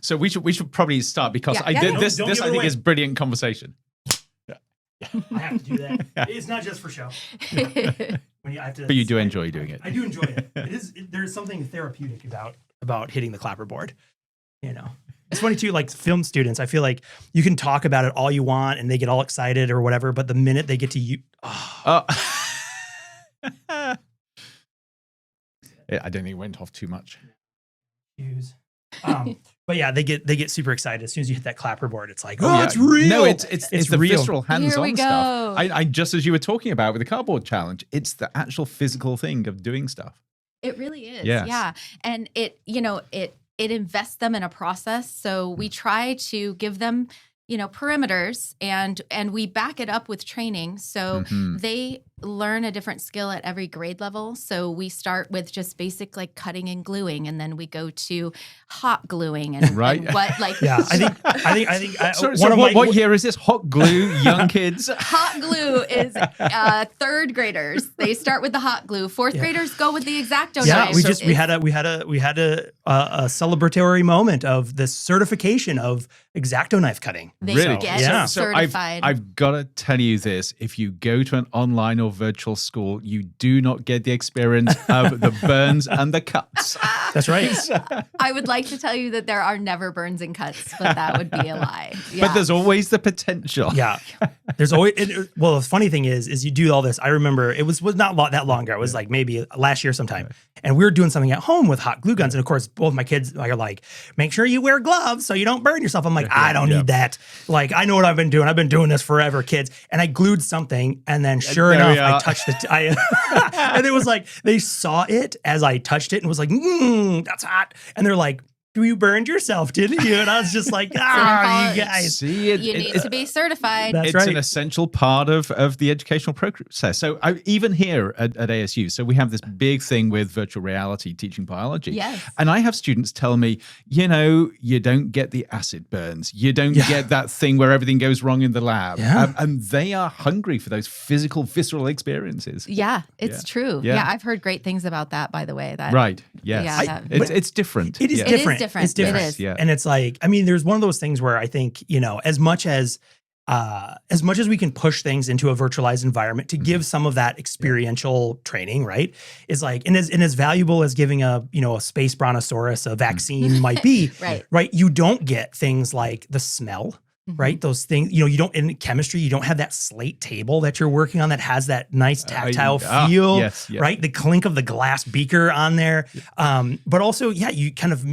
So we should probably start because this I think is brilliant conversation. I have to do that. Yeah. It's not just for show. But you do enjoy doing it. I do enjoy it. There's something therapeutic about hitting the clapperboard. It's funny too. Like film students, I feel like you can talk about it all you want, and they get all excited or whatever. But the minute they get to you, I don't think it went off too much. But yeah, they get super excited as soon as you hit that clapperboard. It's like, it's real. No, it's the real. visceral hands-on stuff. I just as you were talking about with the cardboard challenge, it's the actual physical thing of doing stuff. It really is. Yes. Yeah, and it invests them in a process. So we try to give them perimeters and we back it up with training. So they learn a different skill at every grade level. So we start with just basic like cutting and gluing, and then we go to hot gluing and, and what like. Yeah, I think. What year is this? Hot glue, young kids. Hot glue is third graders. They start with the hot glue. Fourth graders go with the X-Acto knife. We had a celebratory moment of the certification of X-Acto knife cutting. They get certified. I've got to tell you this: if you go to an online or virtual school, you do not get the experience of the burns and the cuts. That's right. I would like to tell you that there are never burns and cuts, but that would be a lie. Yeah. But there's always the potential. Yeah. There's always, well, the funny thing is you do all this. I remember it was not that long ago. It was like maybe last year sometime. And we were doing something at home with hot glue guns. And of course, both my kids are like, make sure you wear gloves so you don't burn yourself. I'm like, I don't need that. Like, I know what I've been doing. I've been doing this forever, kids. And I glued something. And then sure enough, I touched it. And it was like, they saw it as I touched it and was like, that's hot. And they're like, you burned yourself, didn't you? And I was just like, you guys. See, you need to be certified. It's an essential part of the educational process. So even here at ASU, so we have this big thing with virtual reality teaching biology. Yes. And I have students tell me, you don't get the acid burns. You don't get that thing where everything goes wrong in the lab. Yeah. And they are hungry for those physical, visceral experiences. Yeah, it's true. Yeah, I've heard great things about that, by the way. Right, yes. Yeah, it's different. It is different. It's different. It is. Yeah. And it's like, I mean, there's one of those things where I think, as much as we can push things into a virtualized environment to give some of that experiential training, right, is like, and as valuable as giving a space brontosaurus a vaccine might be, right, you don't get things like the smell. Right? Those things, you don't, in chemistry, you don't have that slate table that you're working on that has that nice tactile feel, right? The clink of the glass beaker on there. But also, you kind of,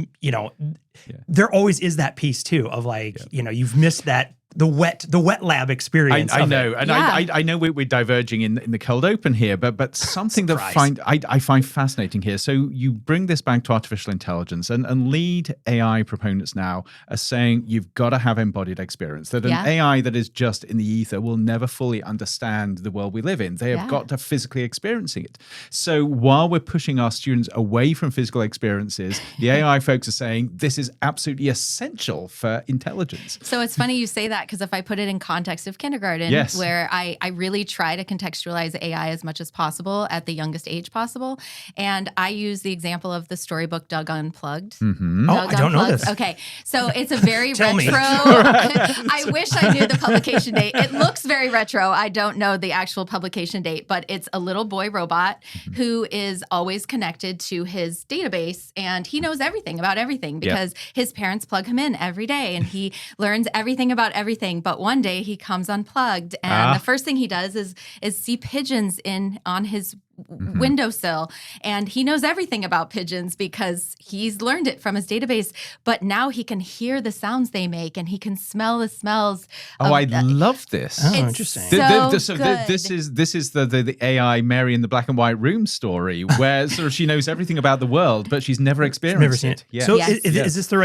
there always is that piece too of like, you've missed the wet lab experience. I know. And I know we're diverging in the cold open here, but something that I find fascinating here. So you bring this back to artificial intelligence and lead AI proponents now are saying you've got to have embodied experience, that an AI that is just in the ether will never fully understand the world we live in. They have got to physically experiencing it. So while we're pushing our students away from physical experiences, the AI folks are saying this is absolutely essential for intelligence. So it's funny you say that, because if I put it in context of kindergarten, where I really try to contextualize AI as much as possible at the youngest age possible, and I use the example of the storybook Doug Unplugged. I don't know this. Okay, so it's a very retro. I wish I knew the publication date. It looks very retro. I don't know the actual publication date, but it's a little boy robot who is always connected to his database, and he knows everything about everything because his parents plug him in every day, and he learns everything about everything. But one day he comes unplugged, and the first thing he does is see pigeons on his windowsill, and he knows everything about pigeons because he's learned it from his database. But now he can hear the sounds they make, and he can smell the smells. I love this. Oh, interesting. This is the AI Mary in the black and white room story, where sort of she knows everything about the world, but she's never experienced it. Yeah. So is this the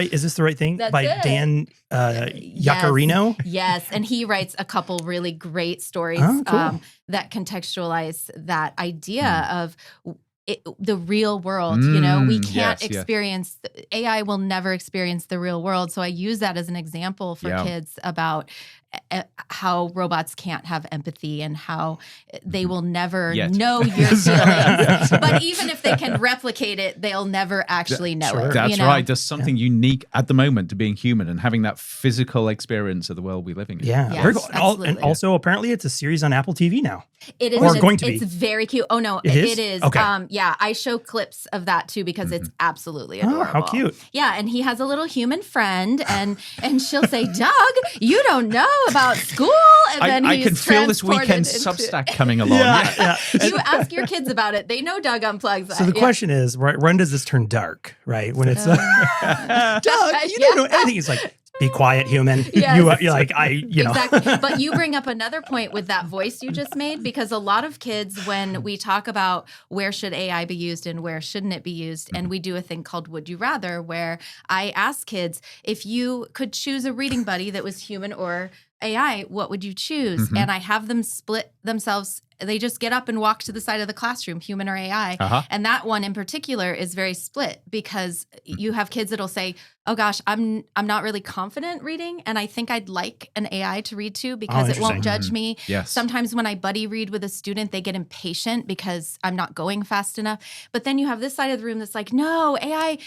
right thing? That's by it. Dan Yaccarino? Yes, and he writes a couple really great stories that contextualize that idea of the real world. We can't experience, AI will never experience the real world. So I use that as an example for kids about how robots can't have empathy and how they will never Yet. know your feelings. But even if they can replicate it, they'll never actually know it. That's you know? right. There's something unique at the moment to being human and having that physical experience of the world we live in. Yeah, Yes, very cool. absolutely. And also, apparently, it's a series on Apple TV now. It is. Or It's, going to be. It's very cute. Oh no, It is? it is. Okay. Yeah, I show clips of that too because it's absolutely adorable. Oh, how cute. Yeah, and he has a little human friend, and she'll say, "Doug, you don't know about school," and then I he's can feel this transported weekend into- Substack coming along. Yeah. You ask your kids about it; they know Doug unplugs. So the question is, right, when does this turn dark, right? When it's, Doug, you don't know anything. He's like, be quiet, human. Yes. You're like, you know. Exactly. But you bring up another point with that voice you just made, because a lot of kids, when we talk about where should AI be used and where shouldn't it be used, and we do a thing called Would You Rather, where I ask kids, if you could choose a reading buddy that was human or AI, what would you choose? And I have them split themselves. They just get up and walk to the side of the classroom, human or AI. And that one in particular is very split, because you have kids that'll say, oh gosh, I'm not really confident reading, and I think I'd like an AI to read to because it won't judge me. Yes. Sometimes when I buddy read with a student, they get impatient because I'm not going fast enough. But then you have this side of the room that's like, no, AI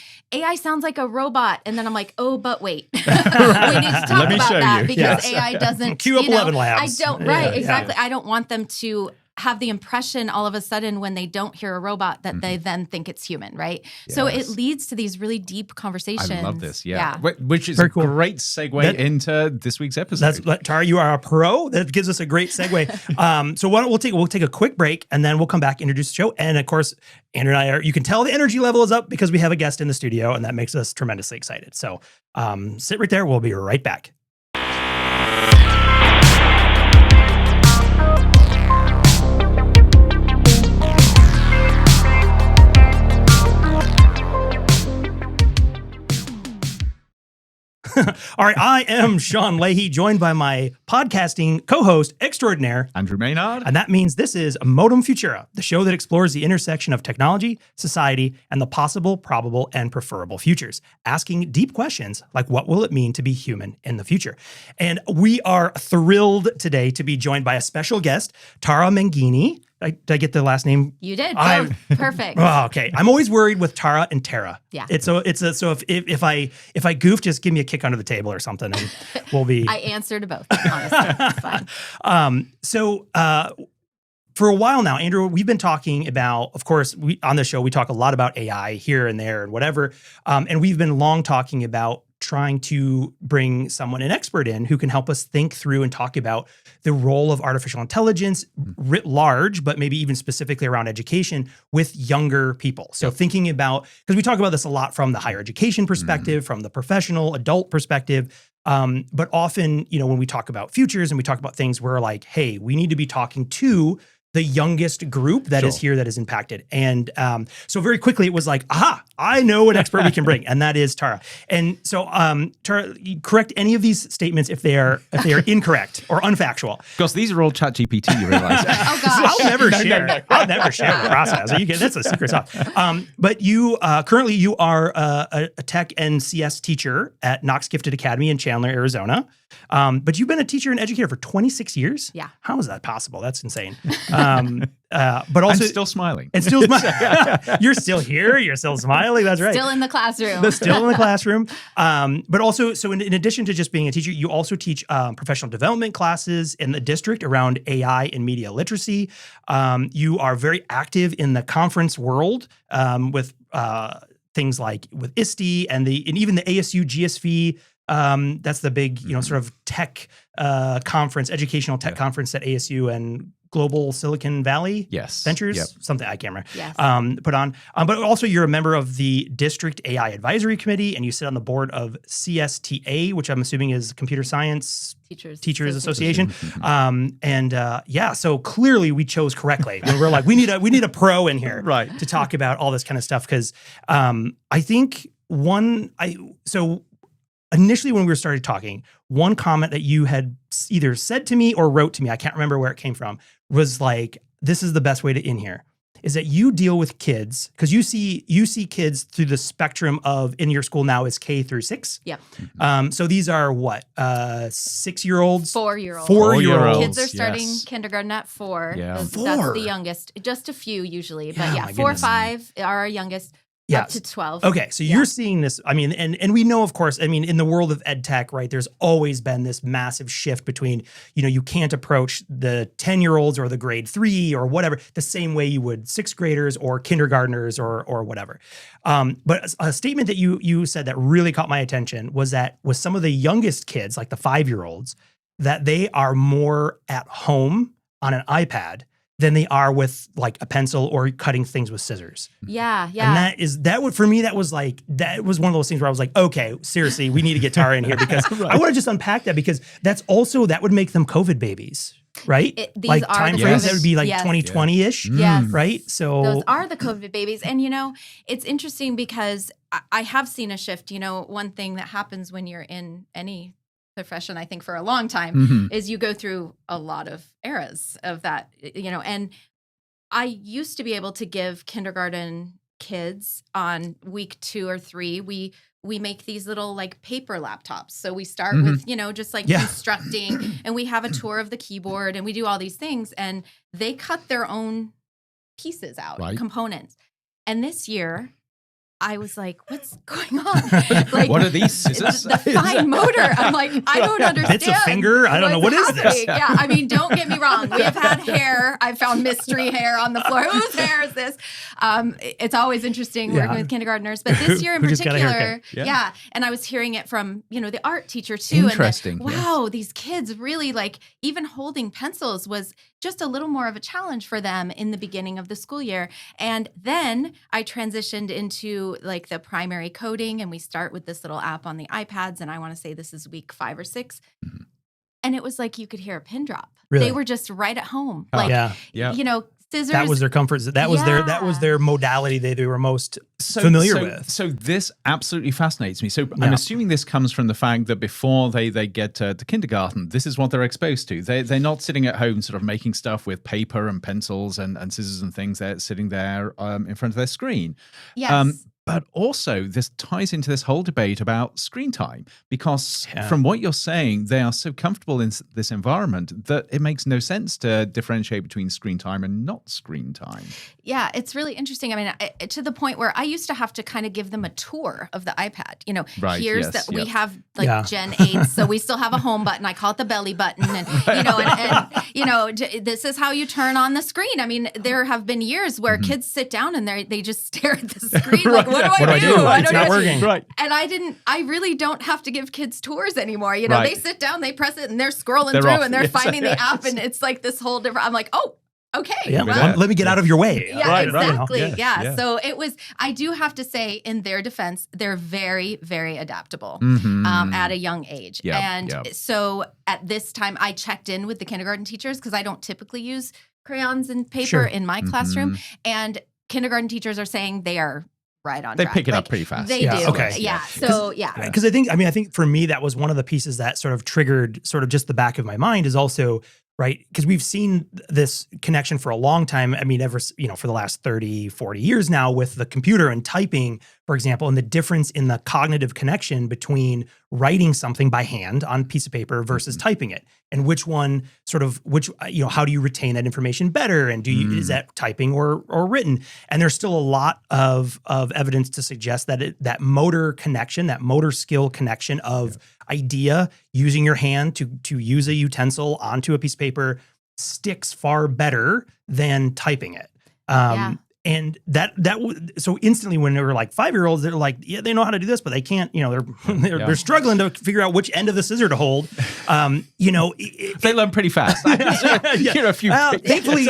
sounds like a robot. And then I'm like, oh, but wait. We need to talk Let me about show that you. because Yes. AI doesn't. Cue up 11 Labs. I don't, right, exactly. I don't want them to have the impression all of a sudden when they don't hear a robot that they then think it's human, right? So it leads to these really deep conversations. I love this, which is Very a cool. great segue into this week's episode. Tara, you are a pro. That gives us a great segue. So why don't we'll take a quick break, and then we'll come back, introduce the show. And of course, Andrew and I you can tell the energy level is up because we have a guest in the studio, and that makes us tremendously excited. So sit right there. We'll be right back. All right, I am Sean Leahy, joined by my podcasting co-host extraordinaire, Andrew Maynard. and that means this is Modem Futura, the show that explores the intersection of technology, society, and the possible, probable, and preferable futures, asking deep questions like what will it mean to be human in the future? And we are thrilled today to be joined by a special guest, Tara Menghini. Did I get the last name? You did. I- Perfect. Oh, okay. I'm always worried with Tara and Tara. Yeah. So if I goof, just give me a kick under the table or something, and we'll be. I answer to both, honestly. It's fine. For a while now, Andrew, we've been talking about, of course, on the show, we talk a lot about AI here and there and whatever. And we've been long talking about trying to bring someone, an expert in, who can help us think through and talk about the role of artificial intelligence writ large, but maybe even specifically around education with younger people. So thinking about, because we talk about this a lot from the higher education perspective, from the professional adult perspective. But often, when we talk about futures and we talk about things, we're like, hey, we need to be talking to the youngest group that is here, that is impacted. And so very quickly it was like, aha, I know an expert we can bring, and that is Tara. And so Tara, you correct any of these statements if they are incorrect or unfactual. Because these are all ChatGPT, you realize. Oh gosh. I'll never share. I'll never share the process. That's a secret sauce. But you currently you are a tech and CS teacher at Knox Gifted Academy in Chandler, Arizona. But you've been a teacher and educator for 26 years. Yeah. How is that possible? That's insane. But also I'm still smiling. and still you're still here. You're still smiling. That's right. Still in the classroom. Still in the classroom. But also, so in addition to just being a teacher, you also teach professional development classes in the district around AI and media literacy. You are very active in the conference world with things like with ISTE and even the ASU GSV. That's the big, sort of tech conference, educational tech conference at ASU and Global Silicon Valley Ventures, something I can't remember, put on. But also you're a member of the District AI Advisory Committee, and you sit on the board of CSTA, which I'm assuming is Computer Science Teachers Association. So clearly we chose correctly. We're like, we need a pro in here to talk about all this kind of stuff, because I think initially when we started talking, one comment that you had either said to me or wrote to me, I can't remember where it came from, was like, this is the best way to in here. is that you deal with kids because you see kids through the spectrum of in your school now is K through 6. Yep. So these are what 6-year-olds, 4-year-olds. 4-year-olds. Kids are starting kindergarten at 4. Yeah. That's 4. the youngest. Just a few usually, but Yeah, my 4 or goodness. 5 are our youngest. Yeah. Up to 12. Okay, so you're seeing this. I mean, and we know, of course, I mean, in the world of ed tech, right, there's always been this massive shift between, you can't approach the 10-year-olds or the grade 3 or whatever the same way you would 6th graders or kindergartners or whatever. But a statement that you said that really caught my attention was that with some of the youngest kids, like the 5-year-olds, that they are more at home on an iPad than they are with like a pencil or cutting things with scissors. Yeah. And that would, for me, that was one of those things where I was like, okay, seriously, we need to get Tara in here because I want to just unpack that because that would make them COVID babies, right? These like are time the frames, COVID, that would be like yes. 2020-ish, Yes. right? So those are the COVID babies. And, it's interesting because I have seen a shift. One thing that happens when you're in any profession, I think for a long time, is you go through a lot of eras of that, and I used to be able to give kindergarten kids on week 2 or 3, we make these little like paper laptops. So we start with, just like constructing and we have a tour of the keyboard and we do all these things and they cut their own pieces out, components. And this year, I was like, what's going on? Like, what are these scissors? The fine motor. I'm like, I don't understand. Bits of finger? I don't know. What is this? Yeah, I mean, don't get me wrong. We have had hair. I found mystery hair on the floor. Whose hair is this? It's always interesting working with kindergartners. But this year in particular, and I was hearing it from, the art teacher too. Interesting. And wow, these kids really like, even holding pencils was just a little more of a challenge for them in the beginning of the school year. And then I transitioned into like the primary coding and we start with this little app on the iPads. And I want to say this is week 5 or 6. And it was like you could hear a pin drop. Really? They were just right at home. Scissors. That was their comfort. That was their modality they were most familiar with. So this absolutely fascinates me. So I'm assuming this comes from the fact that before they get to kindergarten, this is what they're exposed to. They're not sitting at home sort of making stuff with paper and pencils and scissors and things. They're sitting there in front of their screen. Yes. But also, this ties into this whole debate about screen time, because from what you're saying, they are so comfortable in this environment that it makes no sense to differentiate between screen time and not screen time. Yeah, it's really interesting. I mean, to the point where I used to have to kind of give them a tour of the iPad. We have like Gen 8, so we still have a home button. I call it the belly button. And, this is how you turn on the screen. I mean, there have been years where kids sit down and they just stare at the screen like, what do I do? It's not working. Right. And I really don't have to give kids tours anymore. They sit down, they press it, and they're scrolling through off. and they're finding the app, and it's like this whole different. I'm like, oh, okay. Yeah, let me get out of your way. Yeah, exactly. Yeah. So it was. I do have to say, in their defense, they're very, very adaptable at a young age. So at this time, I checked in with the kindergarten teachers because I don't typically use crayons and paper in my classroom, and kindergarten teachers are saying they are right on track. They pick it up pretty fast. They do. Okay. Yeah. So, Because I think for me, that was one of the pieces that sort of triggered sort of just the back of my mind is also, right, because we've seen this connection for a long time. I mean, for the last 30, 40 years now with the computer and typing, for example, and the difference in the cognitive connection between writing something by hand on a piece of paper versus typing it. And how do you retain that information better? And is that typing or written? And there's still a lot of evidence to suggest that that motor connection, that motor skill connection of idea, using your hand to use a utensil onto a piece of paper sticks far better than typing it. And so instantly when they were like 5-year-olds, they're like, yeah, they know how to do this, but they can't, they're struggling to figure out which end of the scissor to hold. They learn pretty fast. Thankfully,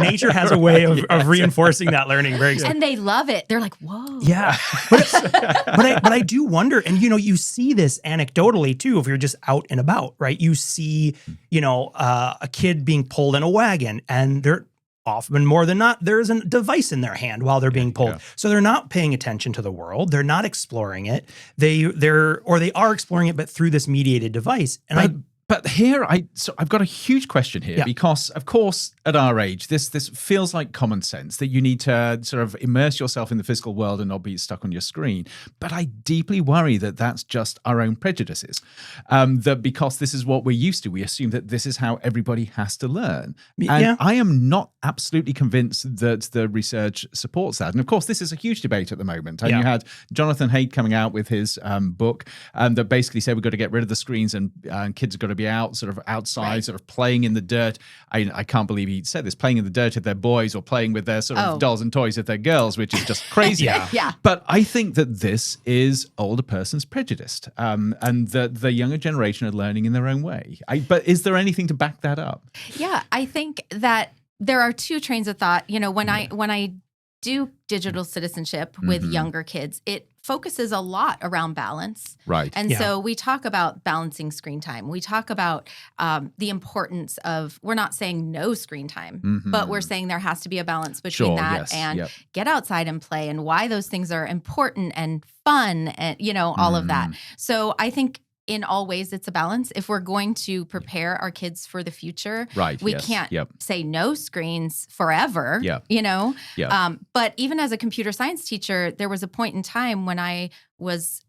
nature has a way of reinforcing that learning very. And they love it. They're like, whoa. Yeah, but I do wonder, and you see this anecdotally too. If you're just out and about, right? You see, a kid being pulled in a wagon, and they're often more than not, there's a device in their hand while they're being pulled. So they're not paying attention to the world. They're not exploring it. They are exploring it, but through this mediated device. And But here, I've got a huge question here because, of course, at our age, this feels like common sense that you need to sort of immerse yourself in the physical world and not be stuck on your screen. But I deeply worry that that's just our own prejudices. That because this is what we're used to, we assume that this is how everybody has to learn. And I am not absolutely convinced that the research supports that. And of course, this is a huge debate at the moment. And you had Jonathan Haidt coming out with his book that basically said we've got to get rid of the screens and kids have got to be out, sort of outside, sort of playing in the dirt. I can't believe he said this, playing in the dirt if they're boys or playing with their sort of dolls and toys if they're girls, which is just crazy. But I think that this is older person's prejudice, and that the younger generation are learning in their own way. But is there anything to back that up? Yeah, I think that there are two trains of thought. You know, when I do digital citizenship with younger kids, it focuses a lot around balance. Right. And so we talk about balancing screen time. We talk about the importance of, we're not saying no screen time, but we're saying there has to be a balance between that and get outside and play, and why those things are important and fun and, you know, all of that. So I think in all ways, it's a balance. If we're going to prepare our kids for the future, we can't say no screens forever, you know? But even as a computer science teacher, there was a point in time when I was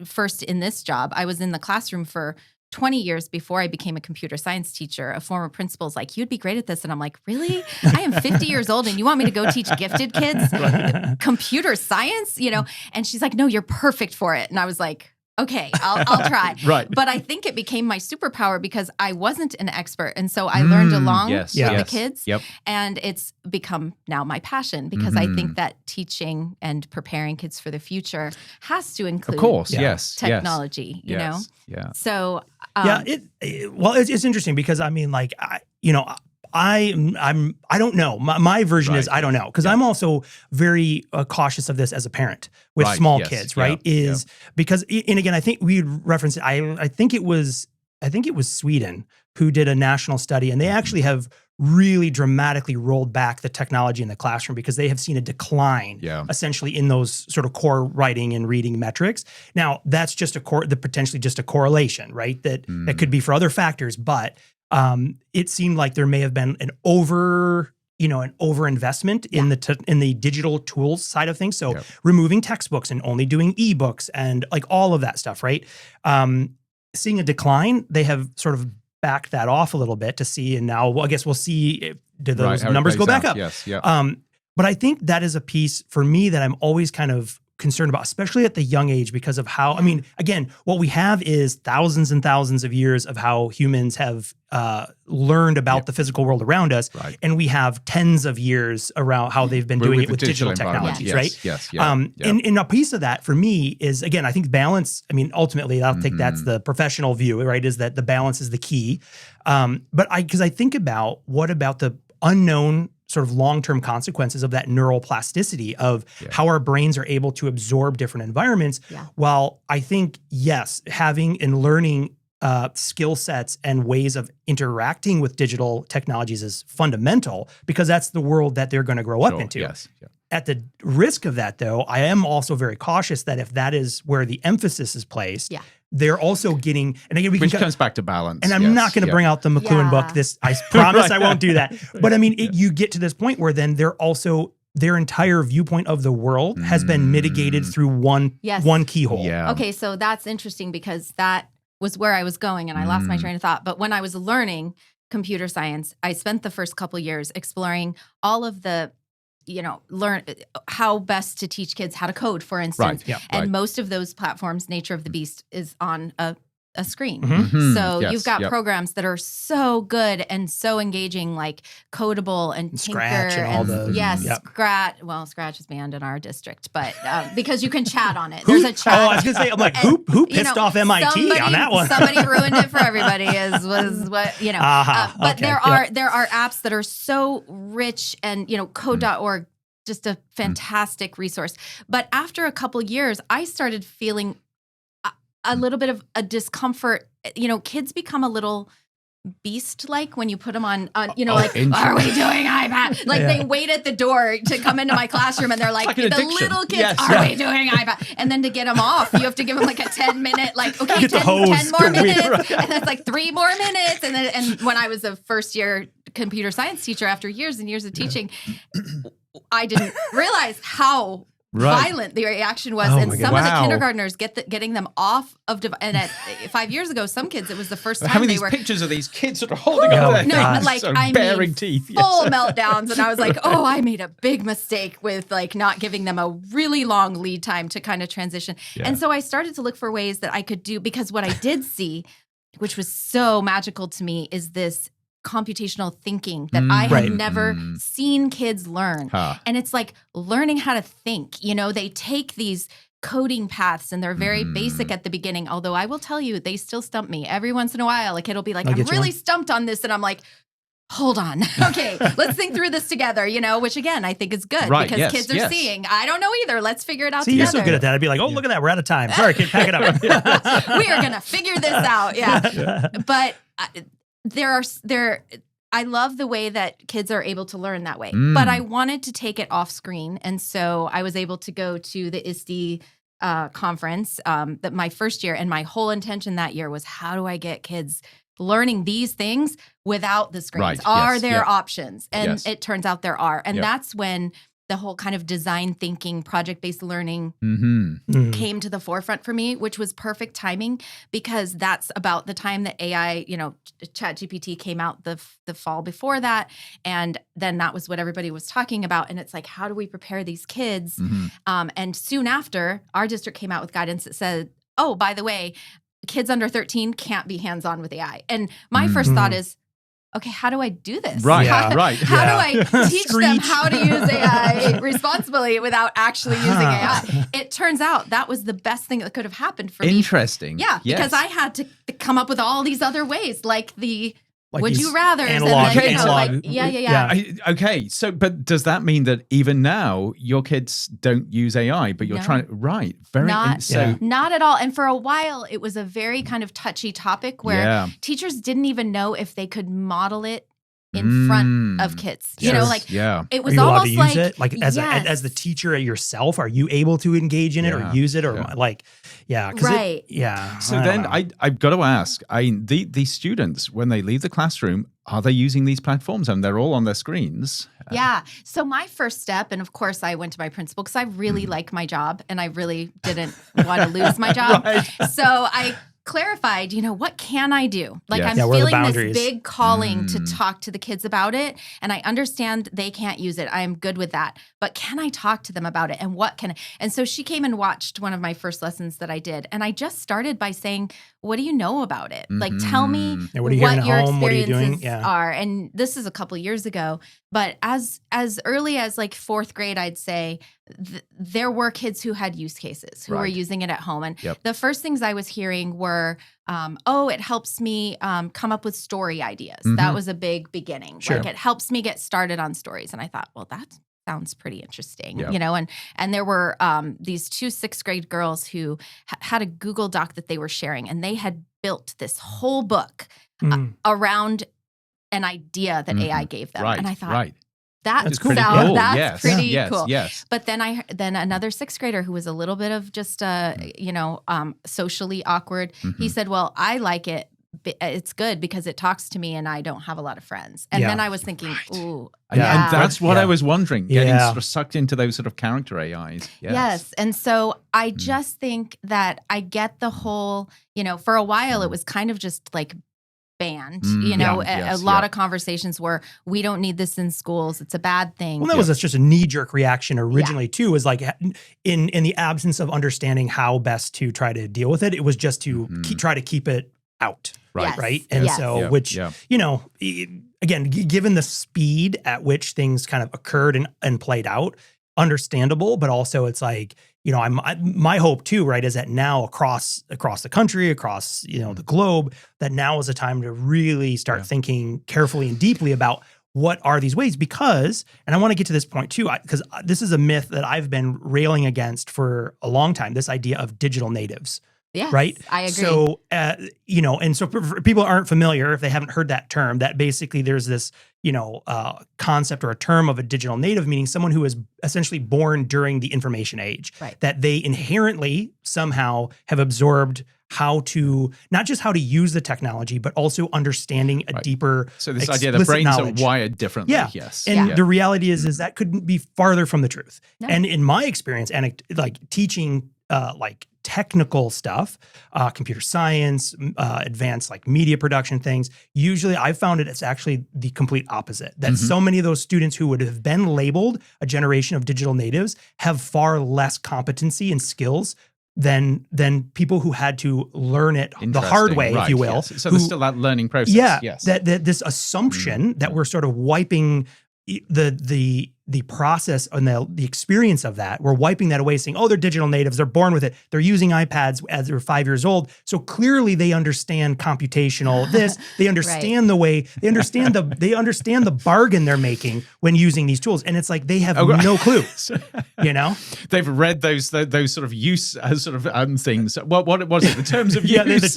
first in this job, I was in the classroom for 20 years before I became a computer science teacher. A former principal's like, you'd be great at this. And I'm like, really? I am 50 years old and you want me to go teach gifted kids computer science, you know? And she's like, no, you're perfect for it. And I was like, okay, I'll try. But I think it became my superpower because I wasn't an expert. And so I learned along with the kids. And it's become now my passion because I think that teaching and preparing kids for the future has to include technology, you know? So, it's interesting because I mean, like, I don't know. My version is I don't know, because I'm also very cautious of this as a parent with small kids, right? Because, and again, I think we referenced it. I think it was Sweden who did a national study, and they actually have really dramatically rolled back the technology in the classroom because they have seen a decline essentially in those sort of core writing and reading metrics. Now, that's just potentially just a correlation, right? That could be for other factors, but it seemed like there may have been an overinvestment in the digital tools side of things. So removing textbooks and only doing ebooks and like all of that stuff, right? Seeing a decline, they have sort of backed that off a little bit to see, and now I guess we'll see do those numbers go back up. But I think that is a piece for me that I'm always kind of concerned about, especially at the young age, because of how, I mean, again, what we have is thousands and thousands of years of how humans have learned about the physical world around us. And we have tens of years around how they've been doing it with digital technologies, right? And a piece of that for me is, again, I think balance, I mean, ultimately, I'll think that's the professional view, right? Is that the balance is the key. Because I think about what about the unknown sort of long-term consequences of that neural plasticity of how our brains are able to absorb different environments. While I think, yes, having and learning skill sets and ways of interacting with digital technologies is fundamental because that's the world that they're going to grow up into. At the risk of that, though, I am also very cautious that if that is where the emphasis is placed, they're also getting, and again, which comes back to balance. And I'm not going to bring out the McLuhan book. I promise I won't do that. But I mean, you get to this point where then they're also, their entire viewpoint of the world has been mitigated through one keyhole. Okay, so that's interesting because that was where I was going and I lost my train of thought. But when I was learning computer science, I spent the first couple of years exploring all of the learn how best to teach kids how to code, for instance. And most of those platforms, Nature of the Beast is on a screen. So you've got programs that are so good and so engaging, like Codable and Tinker Scratch and all the Scratch. Well, Scratch is banned in our district, but because you can chat on it. There's a chat. I was gonna say, I'm like, who pissed off MIT on that one? Somebody ruined it for everybody. Was what you know. But there are apps that are so rich, and Code.org, just a fantastic resource. But after a couple years, I started feeling a little bit of a discomfort. Kids become a little beast-like when you put them on are we doing iPad? Like they wait at the door to come into my classroom and they're like the little kids, are we doing iPad? And then to get them off, you have to give them like a 10-minute, like, okay, 10 more minutes. And that's like 3 more minutes. And when I was a first year computer science teacher after years and years of teaching, I didn't realize how violent the reaction was. And some of the kindergartners getting them off of and at 5 years ago, some kids, it was the first time having they these were pictures of these kids sort of holding up their baring teeth. Full meltdowns. And I was like, I made a big mistake with like not giving them a really long lead time to kind of transition. Yeah. And so I started to look for ways that I could do, because what I did see, which was so magical to me, is this computational thinking that I had never seen kids learn. And it's like learning how to think. They take these coding paths and they're very basic at the beginning. Although I will tell you, they still stump me every once in a while. Like it'll be like, I'm really stumped on this. And I'm like, hold on. Okay, let's think through this together, which again, I think is good because kids are seeing, I don't know either. Let's figure it out together. You're so good at that. I'd be like, look at that. We're out of time. Sorry, kid, pack it up. We are going to figure this out. Yeah. But I love the way that kids are able to learn that way, but I wanted to take it off screen. And so I was able to go to the ISTE conference that my first year, and my whole intention that year was, how do I get kids learning these things without the screens? Are there options? And it turns out there are. And that's when the whole kind of design thinking, project-based learning came to the forefront for me, which was perfect timing, because that's about the time that AI, ChatGPT came out the fall before that. And then that was what everybody was talking about. And it's like, how do we prepare these kids? And soon after, our district came out with guidance that said, oh, by the way, kids under 13 can't be hands-on with AI. And my first thought is, okay, how do I do this? Right, How do I teach them how to use AI responsibly without actually using AI? It turns out that was the best thing that could have happened for me. Interesting. Yeah, because I had to come up with all these other ways, like the would you rather? Analog. Okay, so but does that mean that even now your kids don't use AI, but you're trying? Right, not at all. And for a while, it was a very kind of touchy topic where teachers didn't even know if they could model it in front of kids. It was almost like, it? Like as the teacher yourself, are you able to engage in it or use it or So then I've got to ask, the students, when they leave the classroom, are they using these platforms? And they're all on their screens. Yeah. So my first step, and of course I went to my principal because I really like my job and I really didn't want to lose my job. So I clarified, what can I do? Like I'm feeling this big calling to talk to the kids about it. And I understand they can't use it. I'm good with that. But can I talk to them about it? And and so she came and watched one of my first lessons that I did. And I just started by saying, what do you know about it? Like, tell me what your experiences are. And this is a couple years ago. But as early as like 4th grade, I'd say there were kids who had use cases who were using it at home. And the first things I was hearing were, it helps me come up with story ideas. That was a big beginning. Sure. Like it helps me get started on stories. And I thought, well, that sounds pretty interesting, and there were these 2 6th grade girls who had a Google Doc that they were sharing, and they had built this whole book around an idea that AI gave them. And I thought, that's cool. That's pretty cool. Yes. But then another 6th grader who was a little bit of just socially awkward. He said, well, I like it. It's good because it talks to me and I don't have a lot of friends. And then I was thinking, ooh. And that's what I was wondering, getting sort of sucked into those sort of character AIs. Yes. And so I just think that I get the whole, for a while it was kind of just like banned. A lot of conversations were, we don't need this in schools. It's a bad thing. Well, that was just a knee-jerk reaction originally too, was like in the absence of understanding how best to try to deal with it, it was just to try to keep it out. Right. And so, again, given the speed at which things kind of occurred and played out, understandable, but also it's like, my hope too, right, is that now across the country, across, the globe, that now is a time to really start thinking carefully and deeply about what are these ways? Because, and I want to get to this point too, because this is a myth that I've been railing against for a long time, this idea of digital natives. Yes, right? I agree. So, and so for people aren't familiar, if they haven't heard that term, that basically there's this, concept or a term of a digital native, meaning someone who is essentially born during the information age, Right. that they inherently somehow have absorbed how to, not just how to use the technology, but also understanding a deeper, so this idea that brains are wired differently. Yeah. Yes. And the reality is that couldn't be farther from the truth. No. And in my experience, and like teaching, technical stuff, computer science, advanced like media production things, usually I've found it's actually the complete opposite. That so many of those students who would have been labeled a generation of digital natives have far less competency and skills than people who had to learn it the hard way, if you will. Yes. So there's still that learning process. Yeah, yes. that this assumption that we're sort of wiping the process and the experience of that. We're wiping that away, saying, oh, they're digital natives. They're born with it. They're using iPads as they're 5 years old. So clearly they understand computational this. They understand the way, they understand the bargain they're making when using these tools. And it's like they have no clue, They've read those sort of use things. What was it? The terms of use.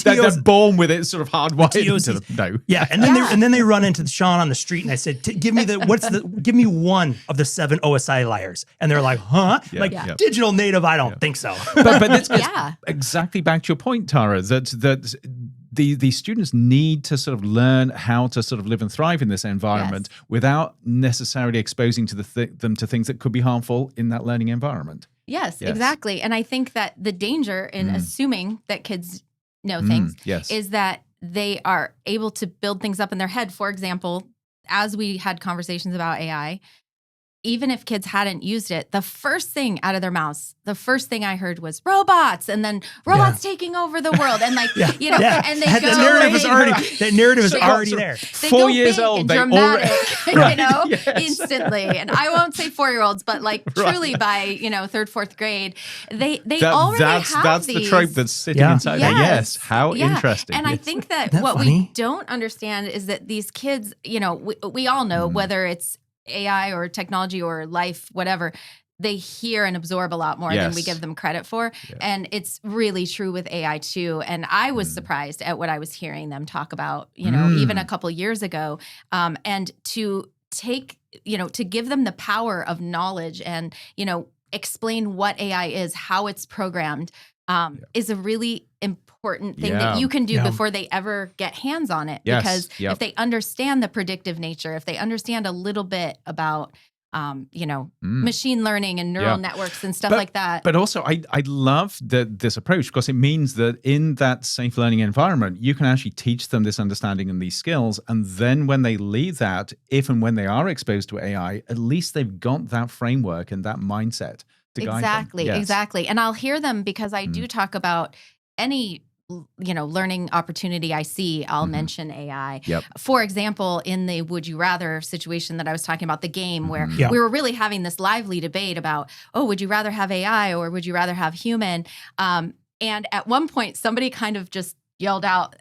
They're born with it sort of hardwired into them. No. Yeah. And then they run into Sean on the street and I said, give me one of the 7 OSI liars. And they're like, huh? Digital native, I don't think so. But this gets exactly back to your point, Tara, that the students need to sort of learn how to sort of live and thrive in this environment without necessarily exposing to them to things that could be harmful in that learning environment. Yes, exactly. And I think that the danger in assuming that kids know things is that they are able to build things up in their head. For example, as we had conversations about AI, even if kids hadn't used it, the first thing out of their mouths, the first thing I heard was robots, and then robots taking over and and they go. That narrative is already there. 4 years old, and dramatic, instantly. And I won't say 4-year-olds, but truly by 3rd, 4th grade, they already have that's these. the trope that's sitting inside there. Yes, how interesting. And I think that what we don't understand is that these kids, we all know whether it's AI or technology or life, whatever, they hear and absorb a lot more than we give them credit for. Yeah. And it's really true with AI too. And I was surprised at what I was hearing them talk about, even a couple years ago. And to take, to give them the power of knowledge and, explain what AI is, how it's programmed, is a really important thing that you can do before they ever get hands on it. Because if they understand the predictive nature, if they understand a little bit about, machine learning and neural networks and stuff like that. But also, I love this approach because it means that in that safe learning environment, you can actually teach them this understanding and these skills. And then when they leave that, if and when they are exposed to AI, at least they've got that framework and that mindset to guide them. Exactly. And I'll hear them because I do talk about any learning opportunity I see, I'll mention AI. Yep. For example, in the would you rather situation that I was talking about, the game where we were really having this lively debate about, would you rather have AI or would you rather have human? And at one point, somebody kind of just yelled out,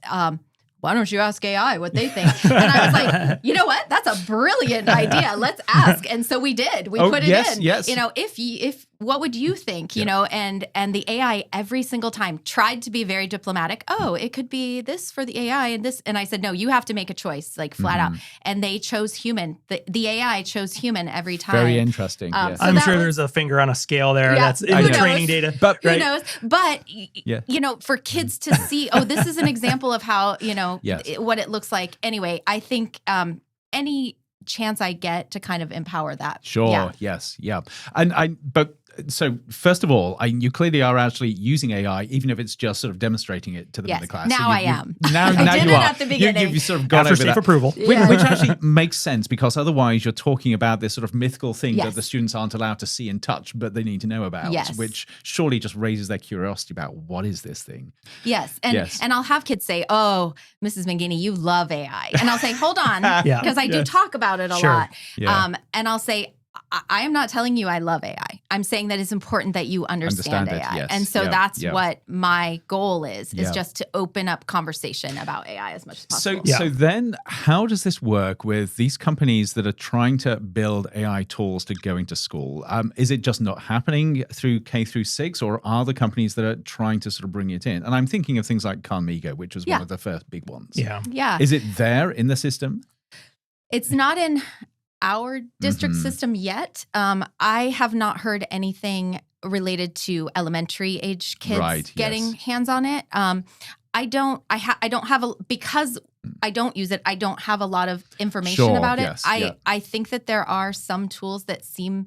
why don't you ask AI what they think? And I was like, you know what? That's a brilliant idea. Let's ask. And so we did. We put it in. Yes. If what would you think? And the AI every single time tried to be very diplomatic. Oh, it could be this for the AI and this. And I said, no, you have to make a choice, flat out. And they chose human. The AI chose human every time. Very interesting. So I'm sure there's a finger on a scale there. That's in the training data. But who knows? But for kids to see, this is an example of how what it looks like. Anyway, I think any chance I get to kind of empower that. Sure. Yes. Yeah. So first of all, you clearly are actually using AI, even if it's just sort of demonstrating it to them in the class. Now I am. Now I did you it are. At the beginning. You've sort of gone after over safe that. approval, which actually makes sense because otherwise you're talking about this sort of mythical thing that the students aren't allowed to see and touch, but they need to know about, which surely just raises their curiosity about what is this thing. Yes, and I'll have kids say, "Oh, Mrs. Menghini, you love AI," and I'll say, "Hold on," because I do talk about it a lot. Yeah. And I'll say, I am not telling you I love AI. I'm saying that it's important that you understand AI. Yes. And so that's yeah. what my goal is Yeah. just to open up conversation about AI as much as possible. So then how does this work with these companies that are trying to build AI tools to go into school? Is it just not happening through K through 6, or are there companies that are trying to sort of bring it in? And I'm thinking of things like Carmigo, which was one of the first big ones. Yeah. Is it there in the system? It's not in our district system yet. I have not heard anything related to elementary age kids getting hands on it. I don't have because I don't use it. I don't have a lot of information about it. I think that there are some tools that seem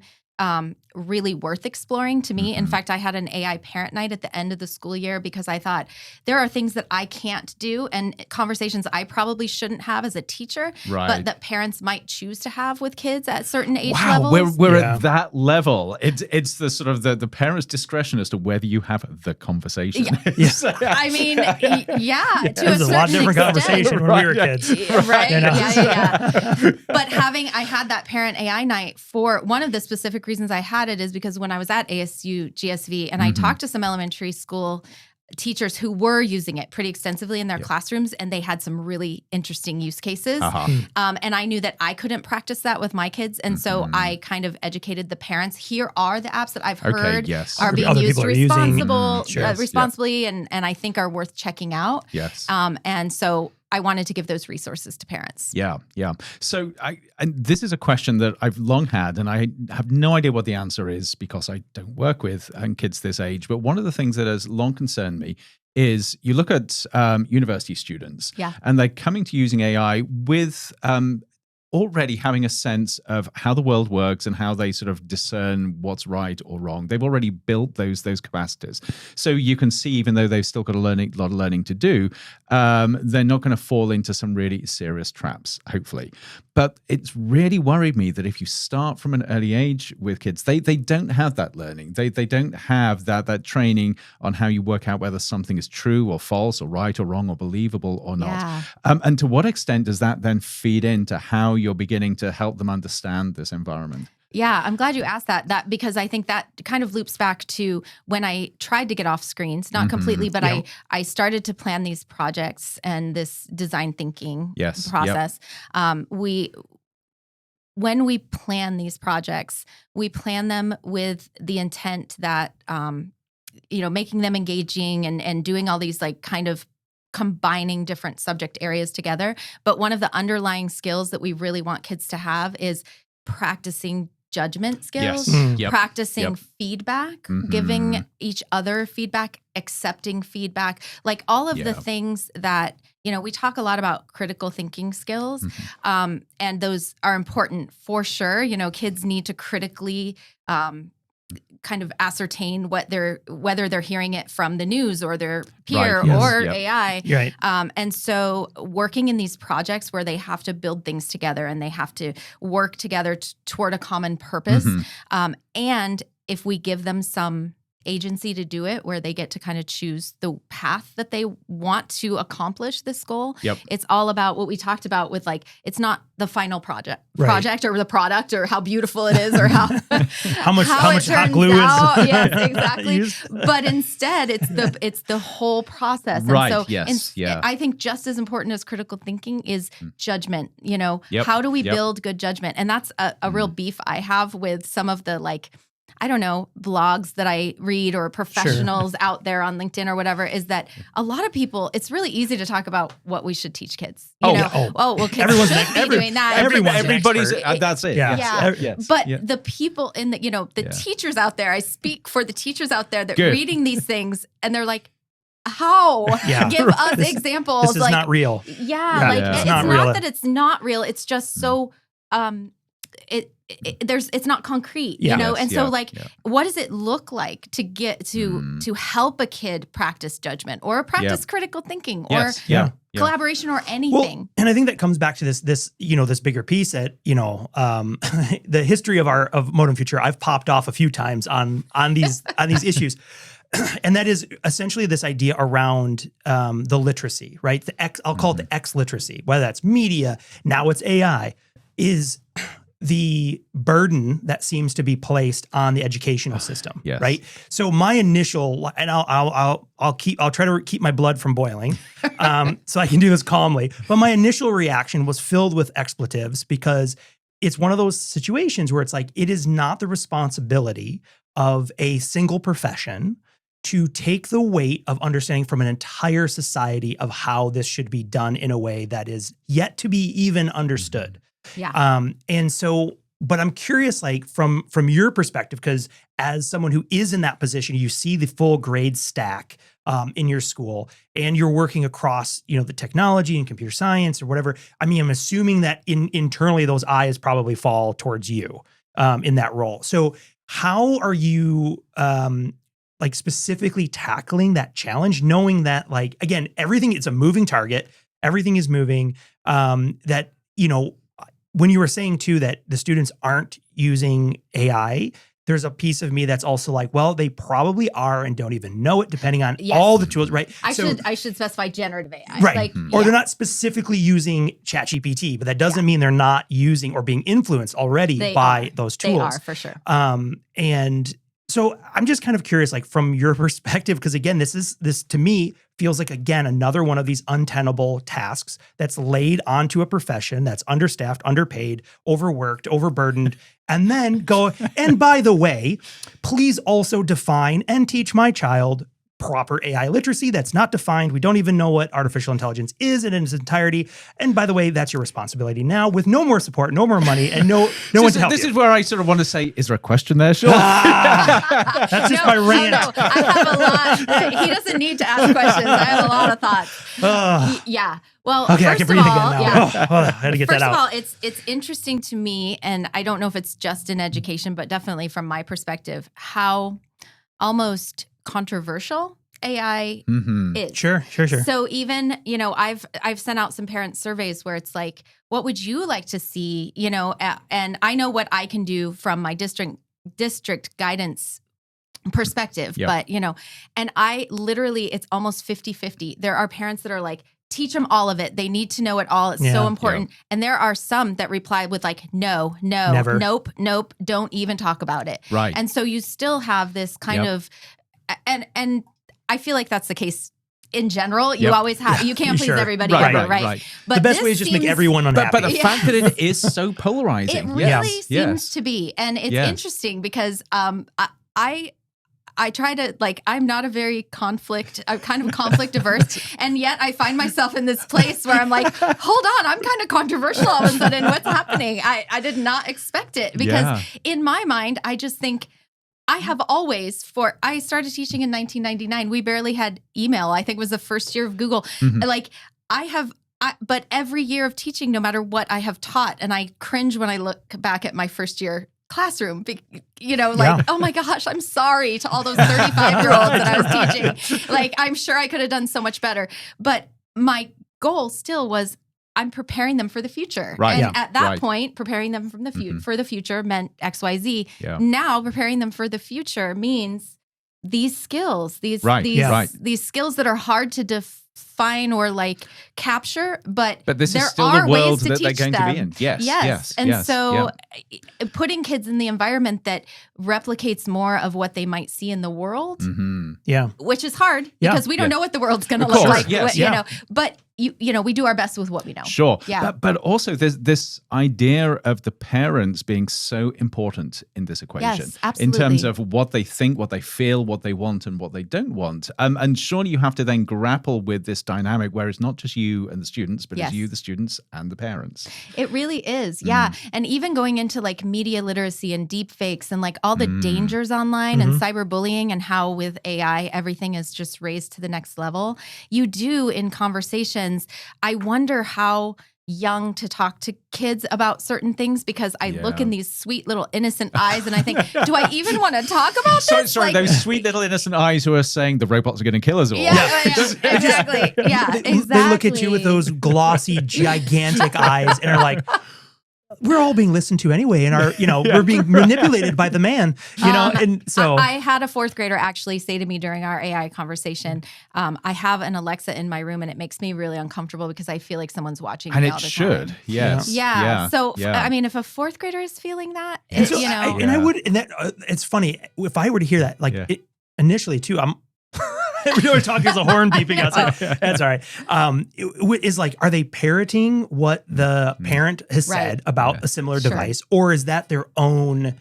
really worth exploring to me. In fact, I had an AI parent night at the end of the school year because I thought there are things that I can't do and conversations I probably shouldn't have as a teacher, but that parents might choose to have with kids at certain age levels. We're at that level. It's the sort of the parent's discretion as to whether you have the conversation. I mean, to It was a lot different conversation when we were kids. Right. You know? But I had that parent AI night for one of the specific reasons I had it is because when I was at ASU GSV and I talked to some elementary school teachers who were using it pretty extensively in their classrooms, and they had some really interesting use cases. And I knew that I couldn't practice that with my kids. And so I kind of educated the parents. Here are the apps that I've heard are being used responsibly and I think are worth checking out. And so I wanted to give those resources to parents. Yeah. So and this is a question that I've long had, and I have no idea what the answer is because I don't work with kids this age. But one of the things that has long concerned me is you look at university students, and they're coming to using AI with already having a sense of how the world works and how they sort of discern what's right or wrong. They've already built those capacities. So you can see, even though they've still got a lot of learning to do, they're not going to fall into some really serious traps, hopefully. But it's really worried me that if you start from an early age with kids, they don't have that learning. They don't have that training on how you work out whether something is true or false or right or wrong or believable or not. And to what extent does that then feed into how you're beginning to help them understand this environment? Yeah, I'm glad you asked that because I think that kind of loops back to when I tried to get off screens, not completely, but I started to plan these projects and this design thinking process. When we plan these projects, we plan them with the intent that, making them engaging and doing all these like kind of combining different subject areas together. But one of the underlying skills that we really want kids to have is practicing judgment skills, practicing feedback, giving each other feedback, accepting feedback, like all of the things that, we talk a lot about critical thinking skills, and those are important for sure. Kids need to critically kind of ascertain whether they're hearing it from the news or their peer or AI. And so working in these projects where they have to build things together and they have to work together toward a common purpose. And if we give them some agency to do it, where they get to kind of choose the path that they want to accomplish this goal. It's all about what we talked about with like, it's not the final project or the product or how beautiful it is or how much hot glue is. Yes, exactly. But instead it's the whole process. And so I think just as important as critical thinking is judgment. How do we build good judgment? And that's a real beef I have with some of the blogs that I read or professionals out there on LinkedIn or whatever, is that a lot of people, it's really easy to talk about what we should teach kids. Well, kids should be doing that. Everybody's, that's it. But the people in the teachers out there, I speak for the teachers out there that reading these things and they're like, how? Give us examples. This is not real. It's not that it's not real. It's just so, it's not concrete, what does it look like to get to help a kid practice judgment or practice critical thinking or collaboration or anything? Well, and I think that comes back to this bigger piece that, the history of Modem Futura, I've popped off a few times on these issues. And that is essentially this idea around the literacy, right? I'll call it the X literacy, whether that's media, now it's AI, is the burden that seems to be placed on the educational system, Yes. right? So my initial, and I'll try to keep my blood from boiling, so I can do this calmly. But my initial reaction was filled with expletives because it's one of those situations where it's like, it is not the responsibility of a single profession to take the weight of understanding from an entire society of how this should be done in a way that is yet to be even understood. Yeah. And so, but I'm curious, like from your perspective, because as someone who is in that position, you see the full grade stack in your school, and you're working across, the technology and computer science or whatever. I mean, I'm assuming that internally those eyes probably fall towards you in that role. So how are you like specifically tackling that challenge, knowing that, like, again, everything, it's a moving target, everything is moving, that, when you were saying too that the students aren't using AI, there's a piece of me that's also like, well, they probably are and don't even know it, depending on all the tools, right? I should specify generative AI, right? Like, or they're not specifically using ChatGPT, but that doesn't mean they're not using or being influenced already by those tools. They are, for sure. And so I'm just kind of curious, like from your perspective, because again, this to me feels like, again, another one of these untenable tasks that's laid onto a profession that's understaffed, underpaid, overworked, overburdened, and then go, and by the way, please also define and teach my child proper AI literacy that's not defined. We don't even know what artificial intelligence is in its entirety. And by the way, that's your responsibility now, with no more support, no more money, and no one to help This you. is where I sort of want to say, is there a question there, Sean? That's just my rant. No, I have a lot. He doesn't need to ask questions. I have a lot of thoughts. Yeah. Well, Okay, I can breathe again now. Yeah. I had to get that out. First of all, it's interesting to me, and I don't know if it's just in education, but definitely from my perspective, how almost controversial AI is. Sure. So even, I've sent out some parent surveys where it's like, what would you like to see, and I know what I can do from my district guidance perspective, but, and I literally, it's almost 50-50. There are parents that are like, teach them all of it. They need to know it all. It's so important. Yeah. And there are some that reply with like, no, never. Nope, don't even talk about it. Right. And so you still have this kind of, and I feel like that's the case in general. You always have, you can't please everybody ever, right? But the best way is just make everyone unhappy. But the fact that it is so polarizing. It really seems to be. And it's interesting because I try to, like, I'm not a very I'm kind of conflict averse. And yet I find myself in this place where I'm like, hold on, I'm kind of controversial all of a sudden. What's happening? I did not expect it because in my mind, I just think I have always, I started teaching in 1999. We barely had email. I think it was the first year of Google. Like but every year of teaching, no matter what I have taught, and I cringe when I look back at my first year classroom, oh my gosh, I'm sorry to all those 35-year-olds that I was teaching. Like, I'm sure I could have done so much better. But my goal still was, I'm preparing them for the future. Right. And at that point, preparing them from for the future meant XYZ. Yeah. Now, preparing them for the future means these skills, these skills that are hard to define or like capture, but this there is still are the world ways to that they're teach going them. to be in. Yes. And so putting kids in the environment that replicates more of what they might see in the world, which is hard because we don't know what the world's going to look like, but we do our best with what we know. Sure. Yeah. But also there's this idea of the parents being so important in this equation. Yes, absolutely. In terms of what they think, what they feel, what they want, and what they don't want. And surely you have to then grapple with this dynamic where it's not just you and the students, but it's you, the students, and the parents. It really is. Yeah. And even going into like media literacy and deep fakes and like all the dangers online and cyberbullying, and how with AI, everything is just raised to the next level. You do in conversations. I wonder how young to talk to kids about certain things, because I look in these sweet little innocent eyes and I think, do I even want to talk about this? Sorry, those sweet little innocent eyes who are saying the robots are going to kill us all. Exactly. Yeah, exactly. They look at you with those glossy, gigantic eyes and are like, we're all being listened to anyway, and we're being manipulated by the man, and so I had a fourth grader actually say to me during our AI conversation, I have an Alexa in my room and it makes me really uncomfortable because I feel like someone's watching me all the time. And it should, yes. Yeah. So, I mean, if a fourth grader is feeling that, it's funny, if I were to hear that, initially too, we were talking as a horn beeping outside. That's all right. Is like, are they parroting what the parent has said about a similar device, or is that their own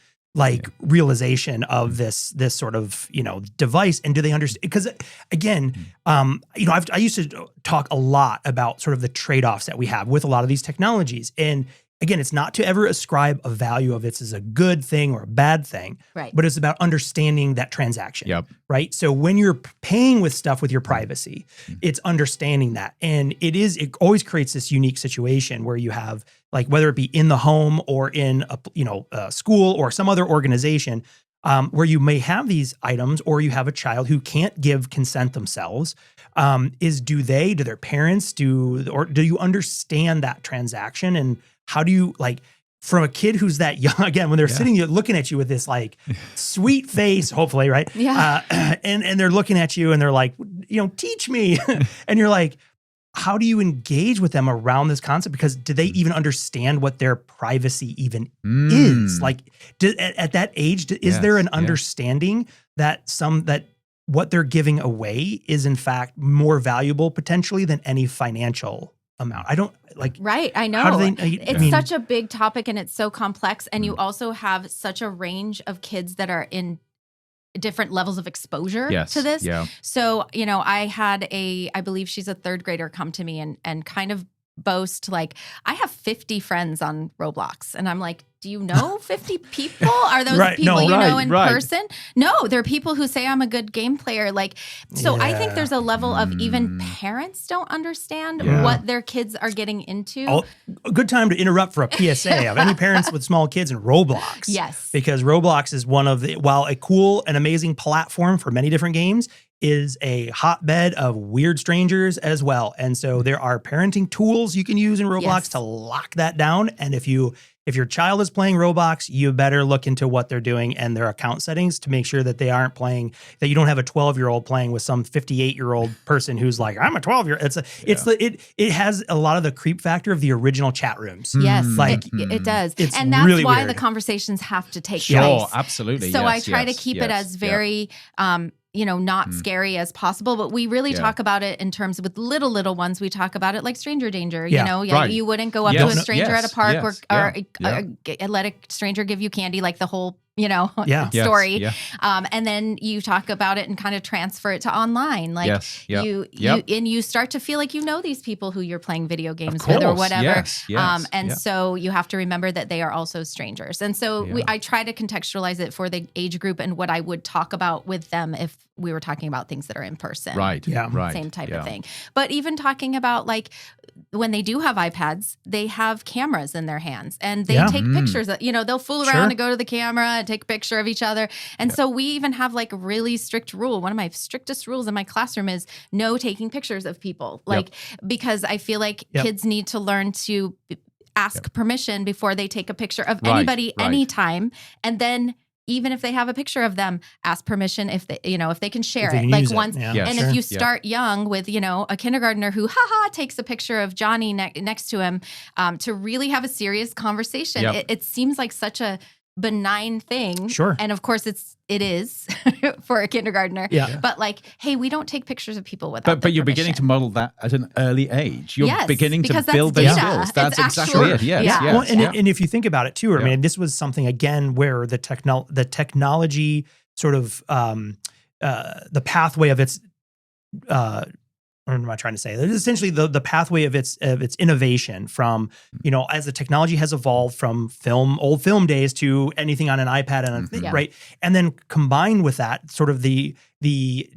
realization of this sort of device? And do they understand? Because again, I used to talk a lot about sort of the trade-offs that we have with a lot of these technologies, and again, it's not to ever ascribe a value of this as a good thing or a bad thing, but it's about understanding that transaction, right? So when you're paying with stuff with your privacy, it's understanding that. And it always creates this unique situation where you have, whether it be in the home or in a school or some other organization, where you may have these items, or you have a child who can't give consent themselves. Do their parents, or do you understand that transaction? And how do you, from a kid who's that young, again, when they're sitting there looking at you with this sweet face, hopefully, right? Yeah. And they're looking at you and they're like, teach me. And you're like, how do you engage with them around this concept? Because do they even understand what their privacy even is? At that age, is there an understanding that what they're giving away is in fact more valuable potentially than any financial amount? I don't Right. I know. It's such a big topic and it's so complex. And you also have such a range of kids that are in different levels of exposure to this. Yeah. So, I had I believe she's a third grader, come to me and kind of boast, I have 50 friends on Roblox. And I'm like, do you know 50 people? Are those people in person? No, they're people who say I'm a good game player. So I think there's a level of even parents don't understand what their kids are getting into. A good time to interrupt for a PSA of any parents with small kids in Roblox. Yes. Because Roblox is while a cool and amazing platform for many different games, is a hotbed of weird strangers as well. And so there are parenting tools you can use in Roblox to lock that down. And if your child is playing Roblox, you better look into what they're doing and their account settings to make sure that they aren't playing, that you don't have a 12-year-old playing with some 58-year-old person who's like, I'm a 12-year-old. It has a lot of the creep factor of the original chat rooms. Yes, it does. And that's really why weird. The conversations have to take place. Sure, absolutely. So I try to keep it as very not scary as possible, but we really talk about it in terms with little ones. We talk about it like stranger danger. You wouldn't go up to a stranger at a park or let a stranger give you candy, like the whole story. Yeah. And then you talk about it and kind of transfer it to online. You start to feel like these people who you're playing video games with or whatever. So you have to remember that they are also strangers. And so I try to contextualize it for the age group and what I would talk about with them if we were talking about things that are in person. Right. Yeah. Right. Same type of thing. But even talking about when they do have iPads, they have cameras in their hands and they take pictures. They'll fool around and go to the camera and take a picture of each other. And so we even have a really strict rule. One of my strictest rules in my classroom is no taking pictures of people. Because I feel like kids need to learn to ask permission before they take a picture of anybody anytime. And then even if they have a picture of them, ask permission if they can share it. Once, if you start young with, a kindergartner who, takes a picture of Johnny next to him, to really have a serious conversation. It seems like such a benign thing. Sure. And of course it is for a kindergartner. Yeah. But hey, we don't take pictures of people without But you're beginning to model that at an early age. You're beginning to build those skills. That's exactly it. Yes. Yeah. Well, and if you think about it too, I mean, this was something again where the technology sort of the pathway of its what am I trying to say? It's essentially the pathway of its innovation from, as the technology has evolved from old film days to anything on an iPad and right? And then combined with that sort of the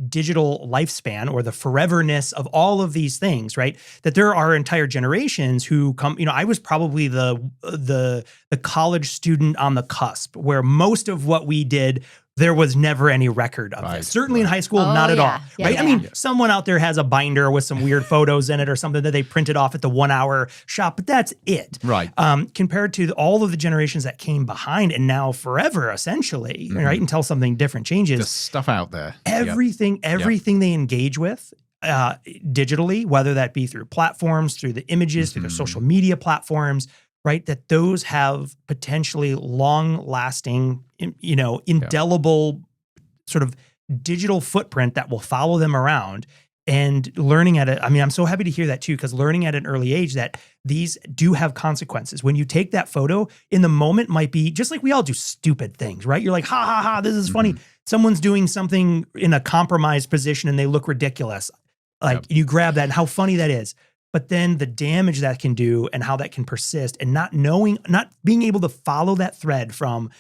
digital lifespan or the foreverness of all of these things, right? That there are entire generations who come, I was probably the college student on the cusp where most of what we did there was never any record of this. Certainly in high school, not at all. Right? I mean, someone out there has a binder with some weird photos in it or something that they printed off at the 1 hour shop, but that's it. Right. Compared to all of the generations that came behind and now forever, essentially, right? Until something different changes. The stuff out there. Everything they engage with digitally, whether that be through platforms, through the images, through their social media platforms, right? That those have potentially long-lasting, indelible sort of digital footprint that will follow them around. And learning at it, I mean, I'm so happy to hear that too, because learning at an early age that these do have consequences. When you take that photo, in the moment might be, just like we all do stupid things, right? You're like, ha, ha, ha, this is funny. Someone's doing something in a compromised position and they look ridiculous. Like you grab that and how funny that is. But then the damage that can do and how that can persist and not being able to follow that thread from,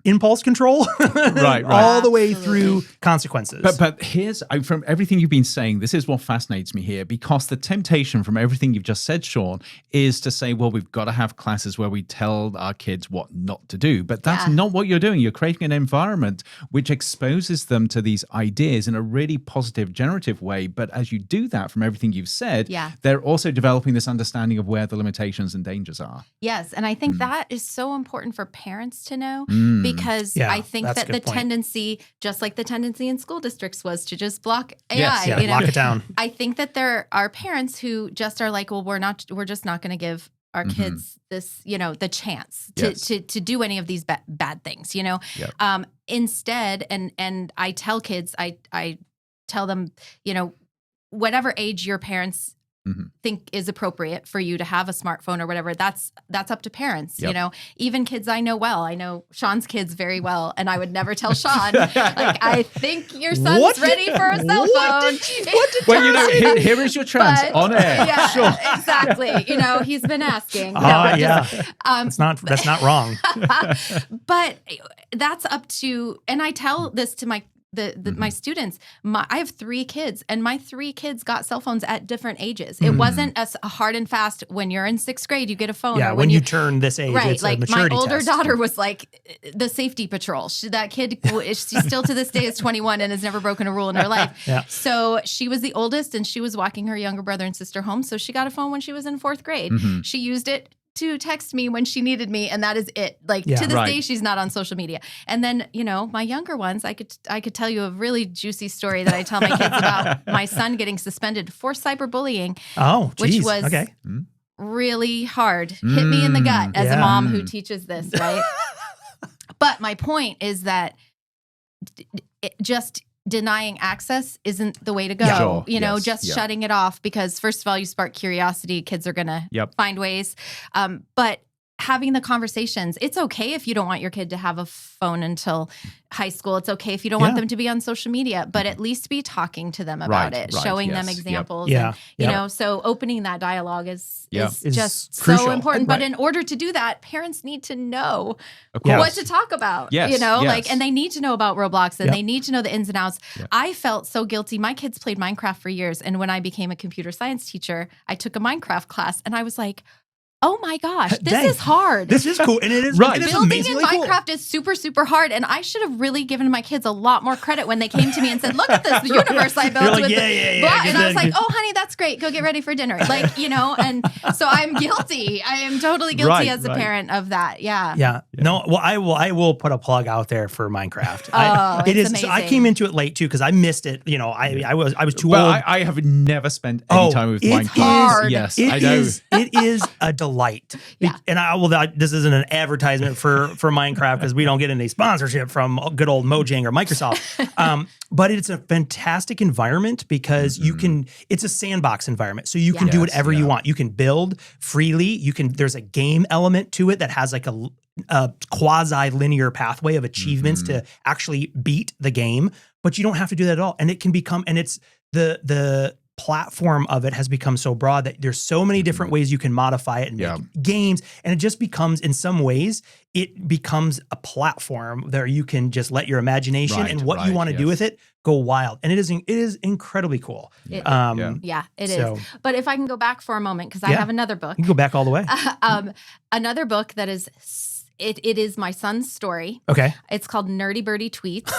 impulse control right. all the way through consequences. But here's, from everything you've been saying, this is what fascinates me here, because the temptation from everything you've just said, Sean, is to say, well, we've got to have classes where we tell our kids what not to do. But that's not what you're doing. You're creating an environment which exposes them to these ideas in a really positive, generative way. But as you do that, from everything you've said, they're also developing this understanding of where the limitations and dangers are. Yes. And I think that is so important for parents to know. Because I think that the tendency, just like the tendency in school districts was to just block AI, lock it down. I think that there are parents who just are like, well, we're just not going to give our kids this, the chance to do any of these bad things, instead. And I tell kids, I tell them, whatever age your parents think is appropriate for you to have a smartphone or whatever, that's up to parents. Even kids I know well. I know Sean's kids very well, and I would never tell Sean, like, I think your son's ready for a cell phone. Well, here is your chance on air. Yeah, sure. Exactly. He's been asking. That's not wrong. But that's up to, and I tell this to my students. I have 3 kids, and my 3 kids got cell phones at different ages. It wasn't a hard and fast, when you're in 6th grade, you get a phone. Yeah, or when you turn this age, right? It's like a maturity my older test. daughter was like the safety patrol. That kid, she still to this day is 21 and has never broken a rule in her life. So she was the oldest, and she was walking her younger brother and sister home. So she got a phone when she was in 4th grade. She used it to text me when she needed me, and that is it. Like to this day, she's not on social media. And then, my younger ones, I could tell you a really juicy story that I tell my kids about my son getting suspended for cyberbullying. Oh, geez. Which was really hard. Hit me in the gut as a mom who teaches this, right? But my point is that just denying access isn't the way to go. Shutting it off, because first of all, you spark curiosity. Kids are going to find ways. But having the conversations, it's okay if you don't want your kid to have a phone until high school. It's okay if you don't want them to be on social media, but at least be talking to them about it, showing them examples. And, so opening that dialogue is just crucial. so important. But in order to do that, parents need to know what to talk about, and they need to know about Roblox, and they need to know the ins and outs. I felt so guilty. My kids played Minecraft for years. And when I became a computer science teacher, I took a Minecraft class, and I was like, oh my gosh, this is hard. This is cool. And it is, it is building in Minecraft is super, super hard. And I should have really given my kids a lot more credit when they came to me and said, look at this universe I built. Like, with And I was like, oh, honey, that's great. Go get ready for dinner. Like, and so I'm guilty. I am totally guilty as a parent of that. Yeah. No, well, I will put a plug out there for Minecraft. It's amazing. So I came into it late too, because I missed it. I was too old. I have never spent any time with Minecraft. Yes, I know. It is a delight. And this isn't an advertisement for Minecraft, because we don't get any sponsorship from good old Mojang or Microsoft. But it's a fantastic environment, because it's a sandbox environment. So you can do whatever you want. You can build freely. There's a game element to it that has like a quasi-linear pathway of achievements to actually beat the game, but you don't have to do that at all. And it can become, and it's the platform of it has become so broad that there's so many different ways you can modify it and make games. And it just becomes, in some ways, it becomes a platform where you can just let your imagination and what you want to do with it go wild. And it is incredibly cool. It is. But if I can go back for a moment, because I have another book. You can go back all the way. Another book that is It is my son's story. Okay. It's called Nerdy Birdie Tweets.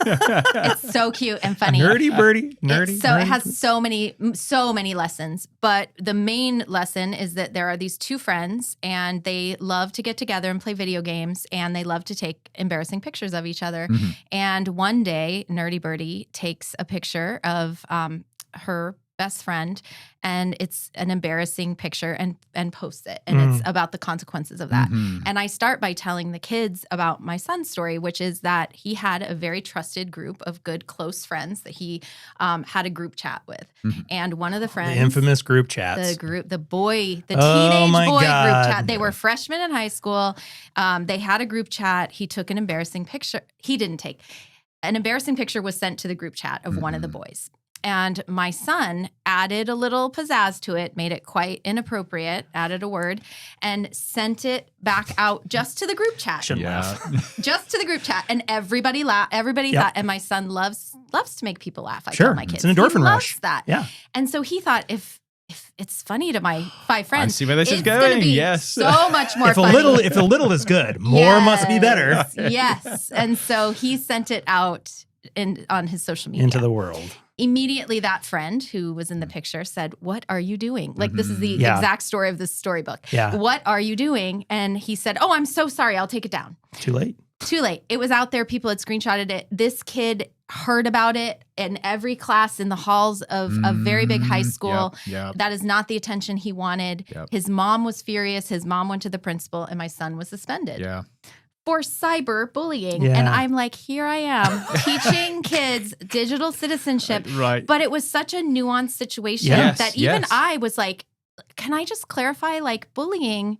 It's so cute and funny. Nerdy birdie. It has so many lessons. But the main lesson is that there are these two friends, and they love to get together and play video games, and they love to take embarrassing pictures of each other. Mm-hmm. And one day, Nerdy Birdie takes a picture of her best friend, and it's an embarrassing picture, and posts it, and it's about the consequences of that. Mm-hmm. And I start by telling the kids about my son's story, which is that he had a very trusted group of good, close friends that he had a group chat with. Mm-hmm. And one of the friends, The infamous group chats. the teenage boy my group God. chat. They were freshmen in high school. They had a group chat. He took an embarrassing picture. He didn't take. An embarrassing picture was sent to the group chat of one of the boys. And my son added a little pizzazz to it, made it quite inappropriate, added a word, and sent it back out just to the group chat. Shouldn't laugh. Just to the group chat. And everybody laughed. Everybody thought, and my son loves to make people laugh. I tell my kids. It's an endorphin he rush. Loves that. Yeah. And so he thought, if it's funny to my 5 friends, I see where this is it's gonna going. be Yes. so much more If funny. a little is good, more must be better. Yes. And so he sent it out on his social media. Into the world. Immediately, that friend who was in the picture said, "What are you doing?" Like, this is the exact story of this storybook. Yeah. What are you doing? And he said, "Oh, I'm so sorry. I'll take it down." Too late. Too late. It was out there. People had screenshotted it. This kid heard about it in every class in the halls of a very big high school. Yep. That is not the attention he wanted. Yep. His mom was furious. His mom went to the principal, and my son was suspended. Yeah. For cyberbullying. Yeah. And I'm like, here I am teaching kids digital citizenship. Right. But it was such a nuanced situation Yes, that even yes. I was like, can I just clarify? Like, bullying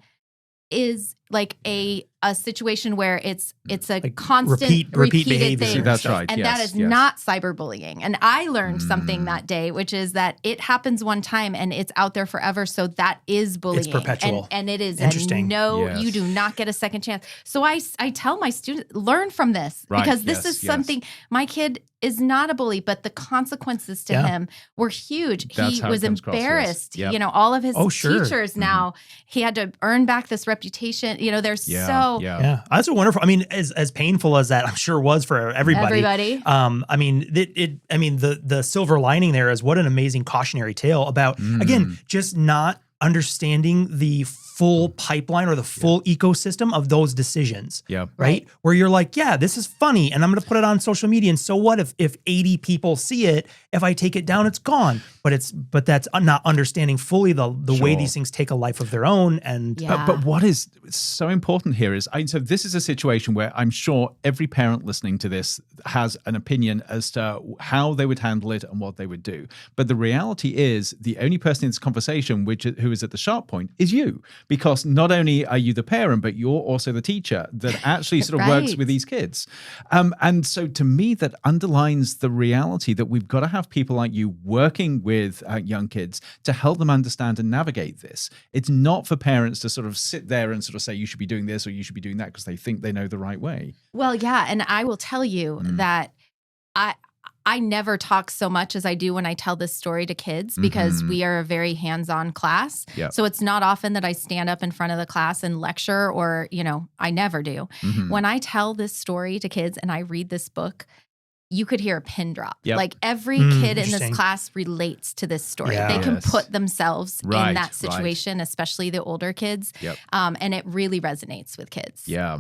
is like a situation where it's a Like constant repeat repeated behavior. thing. That's right. And yes, that is yes. not cyberbullying. And I learned something that day, which is that it happens one time and it's out there forever. So that is bullying. It's perpetual. And it is. Interesting. Yes. You do not get a second chance. So I tell my students, learn from this. Right, Because this yes, is something, my kid is not a bully, but the consequences to him were huge. That's He how it was comes across, yes. embarrassed. Yep. You know, all of his Sure. teachers now, he had to earn back this reputation. You know, there's Yeah. That's a wonderful. I mean, as painful as that I'm sure was for everybody. I mean, the silver lining there is what an amazing cautionary tale about, again, just not understanding the full pipeline or the full ecosystem of those decisions. Yeah. Right? Where you're like, yeah, this is funny and I'm going to put it on social media. And so what if 80 people see it? If I take it down, it's gone. But that's not understanding fully the way these things take a life of their own. And But what is so important here is, so this is a situation where I'm sure every parent listening to this has an opinion as to how they would handle it and what they would do. But the reality is the only person in this conversation who is at the sharp point is you. Because not only are you the parent, but you're also the teacher that actually sort of works with these kids. And so to me, that underlines the reality that we've got to have people like you working with young kids to help them understand and navigate this. It's not for parents to sort of sit there and sort of say, you should be doing this or you should be doing that because they think they know the right way. Well, yeah. And I will tell you that I never talk so much as I do when I tell this story to kids because we are a very hands-on class. Yep. So it's not often that I stand up in front of the class and lecture or, I never do. When I tell this story to kids and I read this book, you could hear a pin drop. Yep. Like every kid in this interesting. class relates to this story. Yeah. They can Yes. put themselves in Right, that situation, especially the older kids. Yep. And it really resonates with kids. Yeah.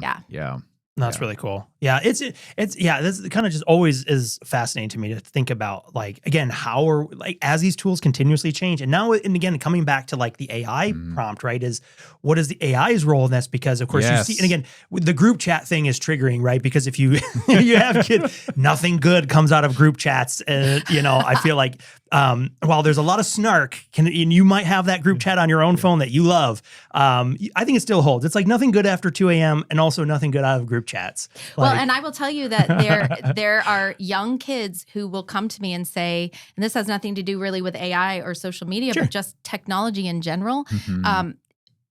that's really cool. Yeah, it's this kind of just always is fascinating to me to think about, like, again, how are, like, as these tools continuously change, and now and again coming back to like the AI prompt, right? Is what is the AI's role in this? Because of course you see, and again, the group chat thing is triggering, right? Because if you you have kids, nothing good comes out of group chats. I feel like while there's a lot of snark, and you might have that group chat on your own phone that you love, I think it still holds. It's like nothing good after 2 a.m. and also nothing good out of group chats. Well, and I will tell you that there are young kids who will come to me and say, and this has nothing to do really with AI or social media, but just technology in general.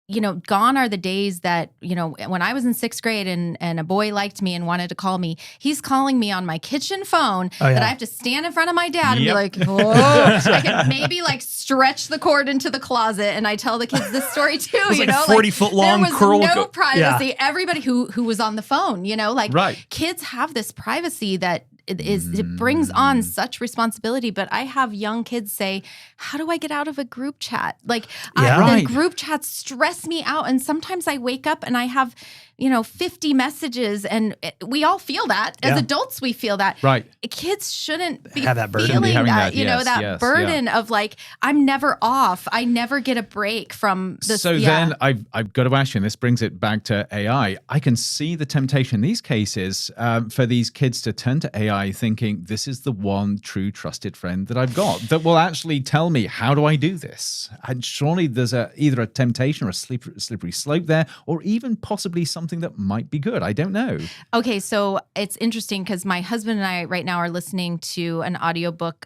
gone are the days that, when I was in 6th grade and a boy liked me and wanted to call me, he's calling me on my kitchen phone that I have to stand in front of my dad and be like, oh, I can maybe like stretch the cord into the closet. And I tell the kids this story too, it was like 40-foot long curl. There was no privacy. Yeah. Everybody who was on the phone, right. Kids have this privacy that it brings on such responsibility. But I have young kids say, how do I get out of a group chat? Like the group chats stress me out. And sometimes I wake up and I have, 50 messages, and we all feel that. As adults, we feel that. Right. Kids shouldn't be have that burden. feeling that, burden of like, I'm never off. I never get a break from this. So then I've got to ask you, and this brings it back to AI. I can see the temptation in these cases for these kids to turn to AI thinking, this is the one true trusted friend that I've got that will actually tell me, how do I do this? And surely there's either a temptation or a slippery slope there, or even possibly something that might be good. I don't know. Okay, so it's interesting because my husband and I right now are listening to an audiobook,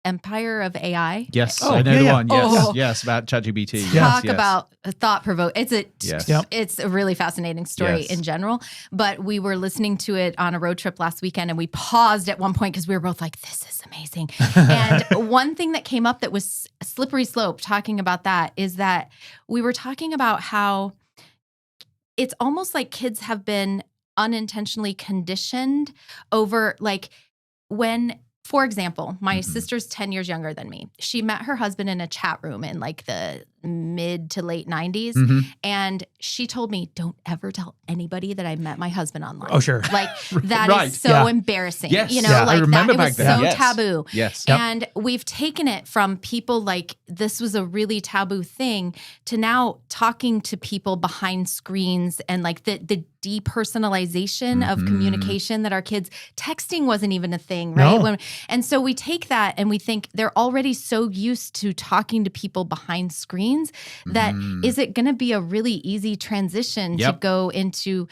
Empire of AI. Yes, I know the one. Yes, yes, about ChatGPT. Talk about thought-provoking. It's a really fascinating story in general. But we were listening to it on a road trip last weekend, and we paused at one point because we were both like, "This is amazing." And one thing that came up that was a slippery slope talking about that is that we were talking about how it's almost like kids have been unintentionally conditioned over, like, when, for example, my sister's 10 years younger than me. She met her husband in a chat room in like the mid to late 90s. And she told me, don't ever tell anybody that I met my husband online. Oh, sure. Like that is so embarrassing. Yes. Like I remember that, it was so taboo. Yes. And we've taken it from people like this was a really taboo thing to now talking to people behind screens and like the depersonalization of communication that our kids, texting wasn't even a thing, right? No. And so we take that and we think they're already so used to talking to people behind screens that is it going to be a really easy transition to go into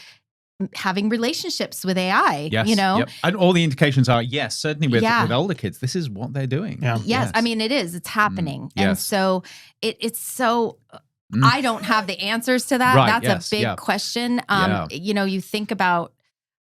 having relationships with AI, And all the indications are, yes, certainly with older kids, this is what they're doing. Yes. I mean, it is. It's happening. And so it's so... I don't have the answers to that. Right, That's a big question. You think about,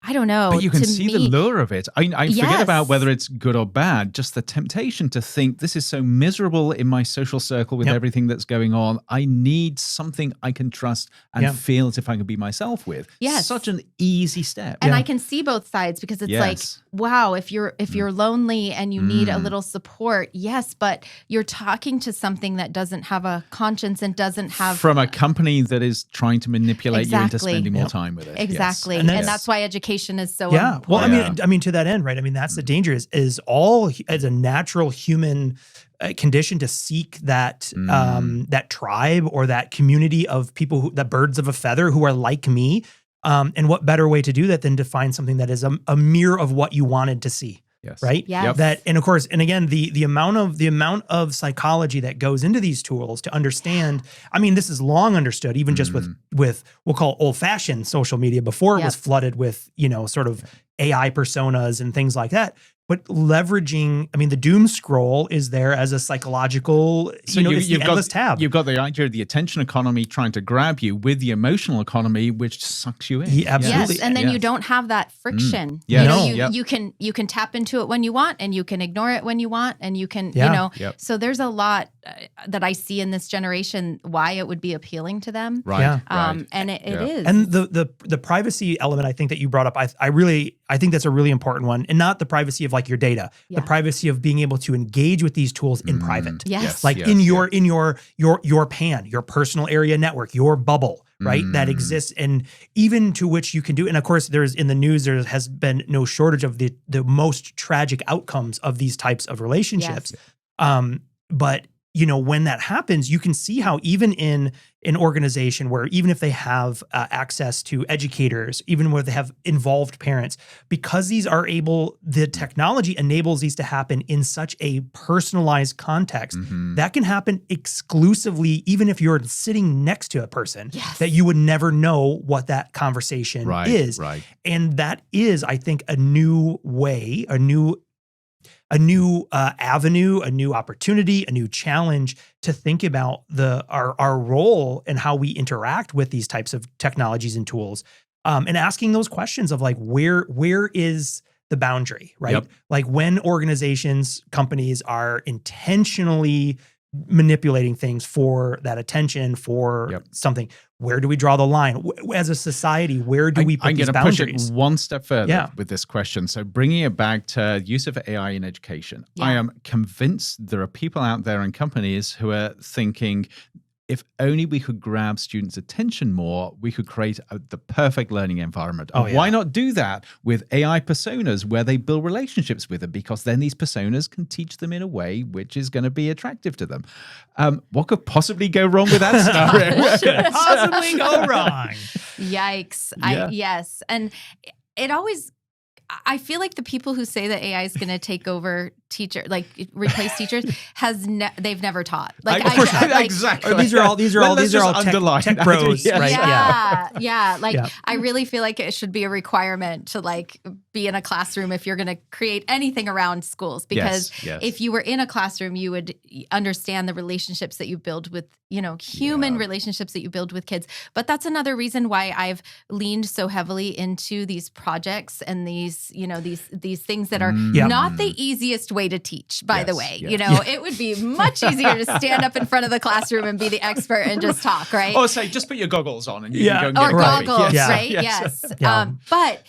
I don't know. But you can see the lure of it. I forget about whether it's good or bad, just the temptation to think this is so miserable in my social circle with everything that's going on. I need something I can trust and feel as if I can be myself with. Yes. Such an easy step. And I can see both sides because it's like, wow, if you're lonely and you need a little support, yes, but you're talking to something that doesn't have a conscience and doesn't have... From a company that is trying to manipulate you into spending more time with it. Exactly. Yes. And that's why education is so important. Well, I mean, to that end, right? I mean, that's the danger is all as a natural human condition to seek that that tribe or that community of people, that birds of a feather who are like me. And what better way to do that than to find something that is a mirror of what you wanted to see. Yes. Right. Yes. That, and of course, and again, the amount of psychology that goes into these tools to understand. I mean, this is long understood, even just with we'll call old fashioned social media before it was flooded with sort of AI personas and things like that. But leveraging, I mean, the doom scroll is there as a psychological, you've endless tab. You've got the idea of the attention economy trying to grab you with the emotional economy, which sucks you in. Absolutely. Yes, and then you don't have that friction. You can tap into it when you want, and you can ignore it when you want, and you can, So there's a lot that I see in this generation why it would be appealing to them. Right. And it is. And the privacy element, I think that you brought up, I think that's a really important one, and not the privacy of like your data, the privacy of being able to engage with these tools in private. Yes. In your PAN, your personal area network, your bubble, right? That exists, and even to which you can do. And of course, there has been no shortage of the most tragic outcomes of these types of relationships. But when that happens, you can see how even in an organization where even if they have access to educators, even where they have involved parents, because the technology enables these to happen in such a personalized context, that can happen exclusively, even if you're sitting next to a person, that you would never know what that conversation is. Right. And that is, I think, a new way, avenue, a new opportunity, a new challenge to think about our role and how we interact with these types of technologies and tools, and asking those questions of like, where is the boundary, right? Yep. Like when organizations, companies are intentionally manipulating things for that attention, for something, where do we draw the line? As a society, where do we put these boundaries? I'm going to push it one step further with this question. So bringing it back to use of AI in education, I am convinced there are people out there and companies who are thinking, if only we could grab students' attention more, we could create the perfect learning environment. And why not do that with AI personas where they build relationships with them? Because then these personas can teach them in a way which is going to be attractive to them. What could possibly go wrong with that scenario? What could possibly go wrong? Yikes. Yes. And it always... I feel like the people who say that AI is going to take over replace teachers they've never taught. Like, exactly. These are all tech bros, right? Yeah. I really feel like it should be a requirement to like be in a classroom if you're going to create anything around schools, because if you were in a classroom, you would understand the relationships that you build with, human relationships that you build with kids. But that's another reason why I've leaned so heavily into these projects and these things that are not the easiest way to teach, by the way. It would be much easier to stand up in front of the classroom and be the expert and just talk, right? Or say, just put your goggles on and you can go and or get goggles, yes. right? Yes. But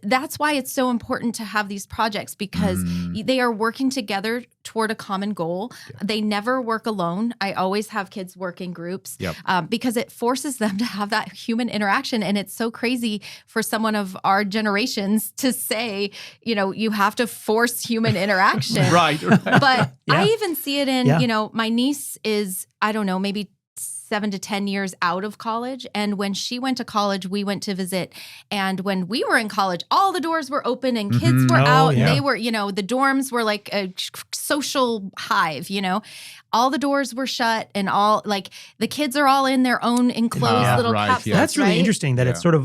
that's why it's so important to have these projects, because they are working together toward a common goal. They never work alone. I always have kids work in groups because it forces them to have that human interaction. And it's so crazy for someone of our generations to say, you have to force human interaction. Right. But I even see it in, my niece is, I don't know, maybe 7 to 10 years out of college. And when she went to college, we went to visit. And when we were in college, all the doors were open and kids were out. And they were, the dorms were like a social hive, all the doors were shut and all like the kids are all in their own enclosed little capsules. That's really interesting that it's sort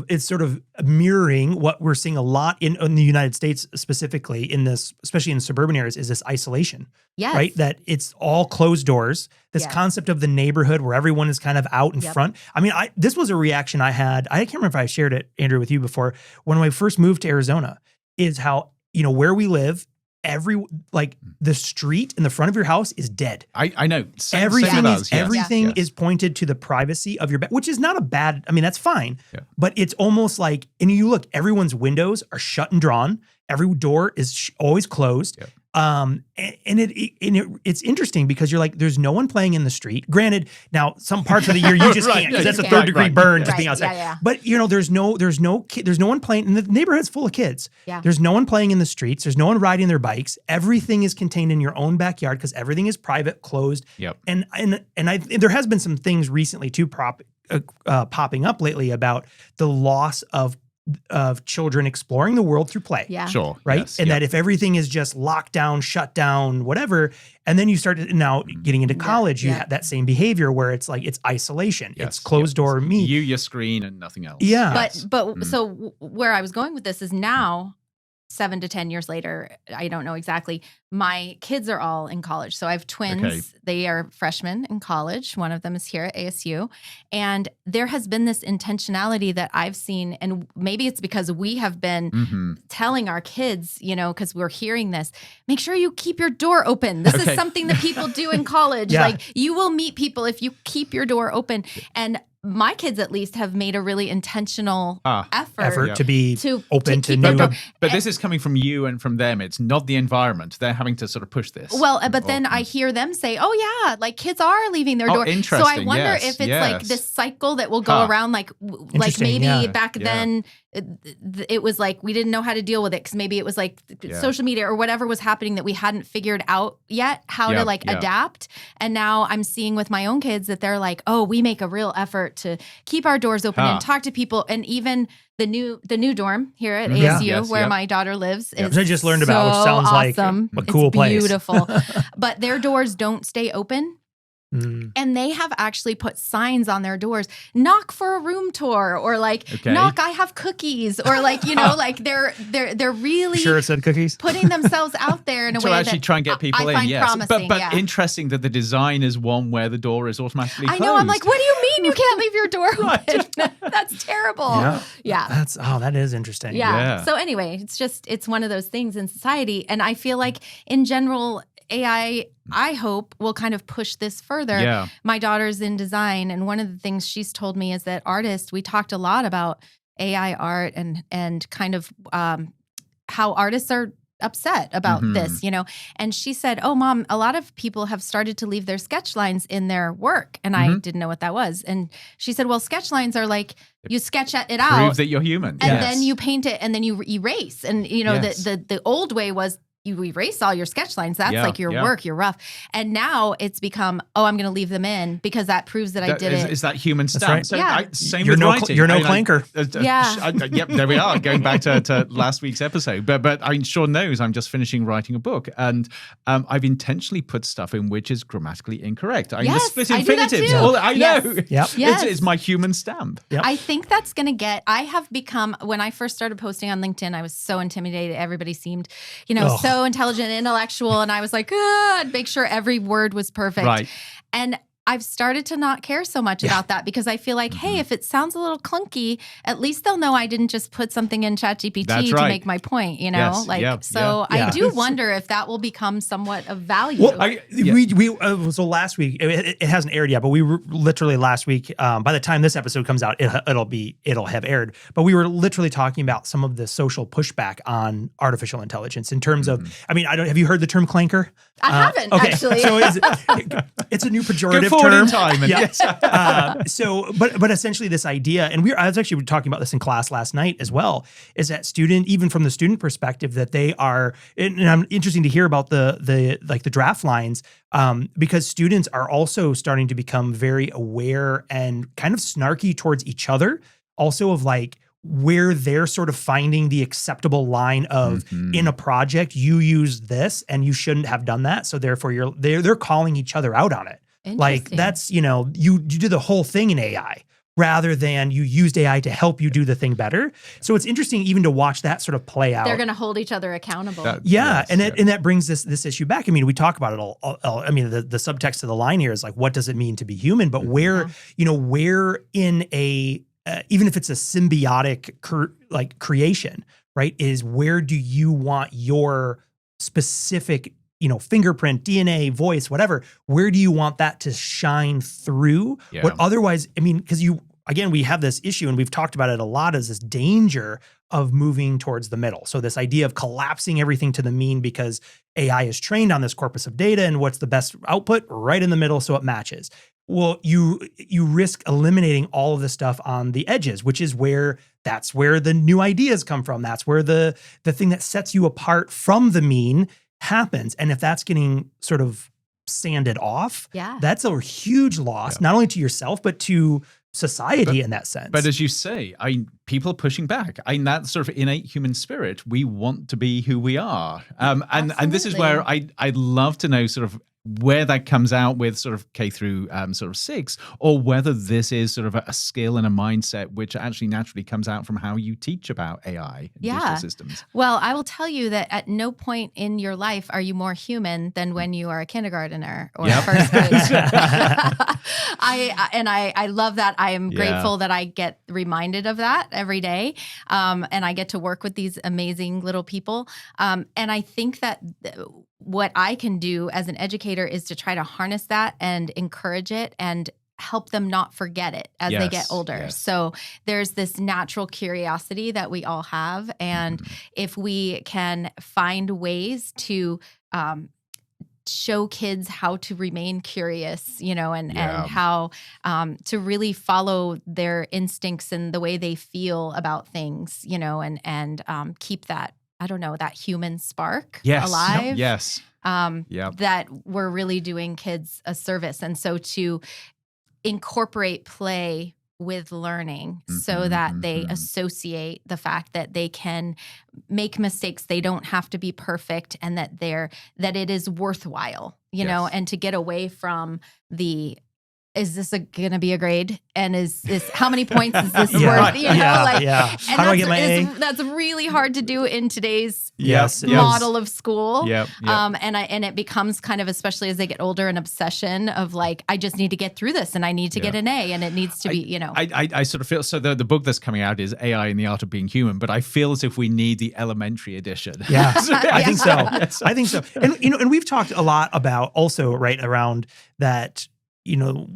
of mirroring what we're seeing a lot in the United States, specifically in this, especially in suburban areas, is this isolation. Yes. Right? That it's all closed doors. This concept of the neighborhood where everyone is kind of out in front. I mean, this was a reaction I had. I can't remember if I shared it, Andrew, with you before. When I first moved to Arizona, is how, where we live, the street in the front of your house is dead. I know. Everything is pointed to the privacy of your bed, which is not a bad, that's fine. Yeah. But it's almost like, and you look, everyone's windows are shut and drawn. Every door is always closed. Yeah. It's interesting because you're like, there's no one playing in the street. Granted, now some parts of the year you just can't, because that's a third degree burn just being outside. Yeah. But there's no one playing, and the neighborhood's full of kids. Yeah. There's no one playing in the streets. There's no one riding their bikes. Everything is contained in your own backyard because everything is private, closed. Yep. And there has been some things recently too popping up lately about the loss of children exploring the world through play. Yeah. Sure. Right. Yes, and that if everything is just locked down, shut down, whatever, and then you start now getting into college, you have that same behavior where it's like, it's isolation. It's closed door me. Your screen and nothing else. Yeah. But so where I was going with this is now, 7 to 10 years later, I don't know exactly, my kids are all in college. So I have twins. Okay. They are freshmen in college. One of them is here at ASU. And there has been this intentionality that I've seen, and maybe it's because we have been telling our kids, because we're hearing this, make sure you keep your door open. This is something that people do in college. Like, you will meet people if you keep your door open. And my kids, at least, have made a really intentional effort to be open to new. But this is coming from you and from them. It's not the environment. They're having to sort of push this. Well, but then I hear them say, "Oh yeah, like kids are leaving their door." Interesting. So I wonder if it's like this cycle that will go around, like maybe back then it was like we didn't know how to deal with it because maybe it was like social media or whatever was happening that we hadn't figured out yet how to adapt. And now I'm seeing with my own kids that they're like, "Oh, we make a real effort to keep our doors open and talk to people." And even the new dorm here at ASU where my daughter lives is I just learned about, which sounds awesome. like a cool place. Beautiful. But their doors don't stay open And they have actually put signs on their doors, knock for a room tour, or like, knock, I have cookies, or like, like they're really sure it said cookies, putting themselves out there in a way to actually that try and get people I in. find Yes, promising. but interesting that the design is one where the door is automatically closed. I know. I'm like, what do you mean you can't leave your door open? That's terrible. Yeah. That is interesting. Yeah. So anyway, it's one of those things in society, and I feel like in general, AI, I hope, will kind of push this further. Yeah. My daughter's in design, and one of the things she's told me is that artists, we talked a lot about AI art and kind of how artists are upset about this, and she said, oh, Mom, a lot of people have started to leave their sketch lines in their work, and I didn't know what that was. And she said, well, sketch lines are like, you sketch it out. Prove that you're human. And then you paint it, and then you erase. And, the old way was, you erase all your sketch lines. That's like your work, you're rough. And now it's become, I'm going to leave them in because that proves that I did it. Is that human stamp? Right. So same you're with no, writing. You're no clanker. Yep, there we are, going back to last week's episode. But Sean knows I'm just finishing writing a book, and I've intentionally put stuff in which is grammatically incorrect. I'm just split infinitives. I know. Yes. It's my human stamp. Yep. I think that's going to get, I have become, when I first started posting on LinkedIn, I was so intimidated. Everybody seemed, so intelligent, intellectual, and I was like, I'd make sure every word was perfect. Right. And I've started to not care so much about that because I feel like, hey, if it sounds a little clunky, at least they'll know I didn't just put something in ChatGPT to make my point, Yes. I do wonder if that will become sommet of value. Well, so last week, it hasn't aired yet, but we were literally last week, by the time this episode comes out, it'll have aired. But we were literally talking about some of the social pushback on artificial intelligence in terms of, have you heard the term clanker? I haven't, actually. So it's a new pejorative term. In time. Yes. But essentially this idea, and I was actually talking about this in class last night as well, is that even from the student perspective, that they are, and I'm interesting to hear about the draft lines, because students are also starting to become very aware and kind of snarky towards each other, also of like, where they're sort of finding the acceptable line of in a project, you use this and you shouldn't have done that. So therefore they're calling each other out on it. Like that's, you do the whole thing in AI rather than you used AI to help you do the thing better. So it's interesting even to watch that sort of play out. They're going to hold each other accountable. And that brings this issue back. We talk about it all. The subtext of the line here is like, what does it mean to be human? But where in a, even if it's a symbiotic creation, right, is where do you want your specific fingerprint, DNA, voice, whatever, where do you want that to shine through? Yeah. What otherwise, because we have this issue, and we've talked about it a lot, is this danger of moving towards the middle. So this idea of collapsing everything to the mean because AI is trained on this corpus of data, and what's the best output? Right in the middle, so it matches. Well, you risk eliminating all of the stuff on the edges, which is that's where the new ideas come from. That's where the thing that sets you apart from the mean happens. And if that's getting sort of sanded off, that's a huge loss, not only to yourself, but to society in that sense. But as you say, people are pushing back. That sort of innate human spirit. We want to be who we are. And this is where I'd love to know sort of where that comes out with sort of K through sort of 6, or whether this is sort of a skill and a mindset which actually naturally comes out from how you teach about AI and digital systems. Well, I will tell you that at no point in your life are you more human than when you are a kindergartner or a first grader. I love that. I am grateful that I get reminded of that every day, and I get to work with these amazing little people. And I think that what I can do as an educator is to try to harness that and encourage it and help them not forget it as they get older. Yes. So there's this natural curiosity that we all have. And if we can find ways to show kids how to remain curious, and how to really follow their instincts and the way they feel about things, and keep that, that human spark alive. Yes. That we're really doing kids a service. And so to incorporate play with learning so that they associate the fact that they can make mistakes. They don't have to be perfect, and that it is worthwhile, you know, and to get away from is this going to be a grade? And is this, how many points is this worth? You know, how do I get my A? That's really hard to do in today's Yes. model of school. Yep. And it becomes kind of, especially as they get older, an obsession of like, I just need to get through this and I need to get an A, and it needs to be, you know. I sort of feel, so the book that's coming out is AI and the Art of Being Human, but I feel as if we need the elementary edition. Yeah, I think so. I think so. And, you know, and we've talked a lot about also around that, you know,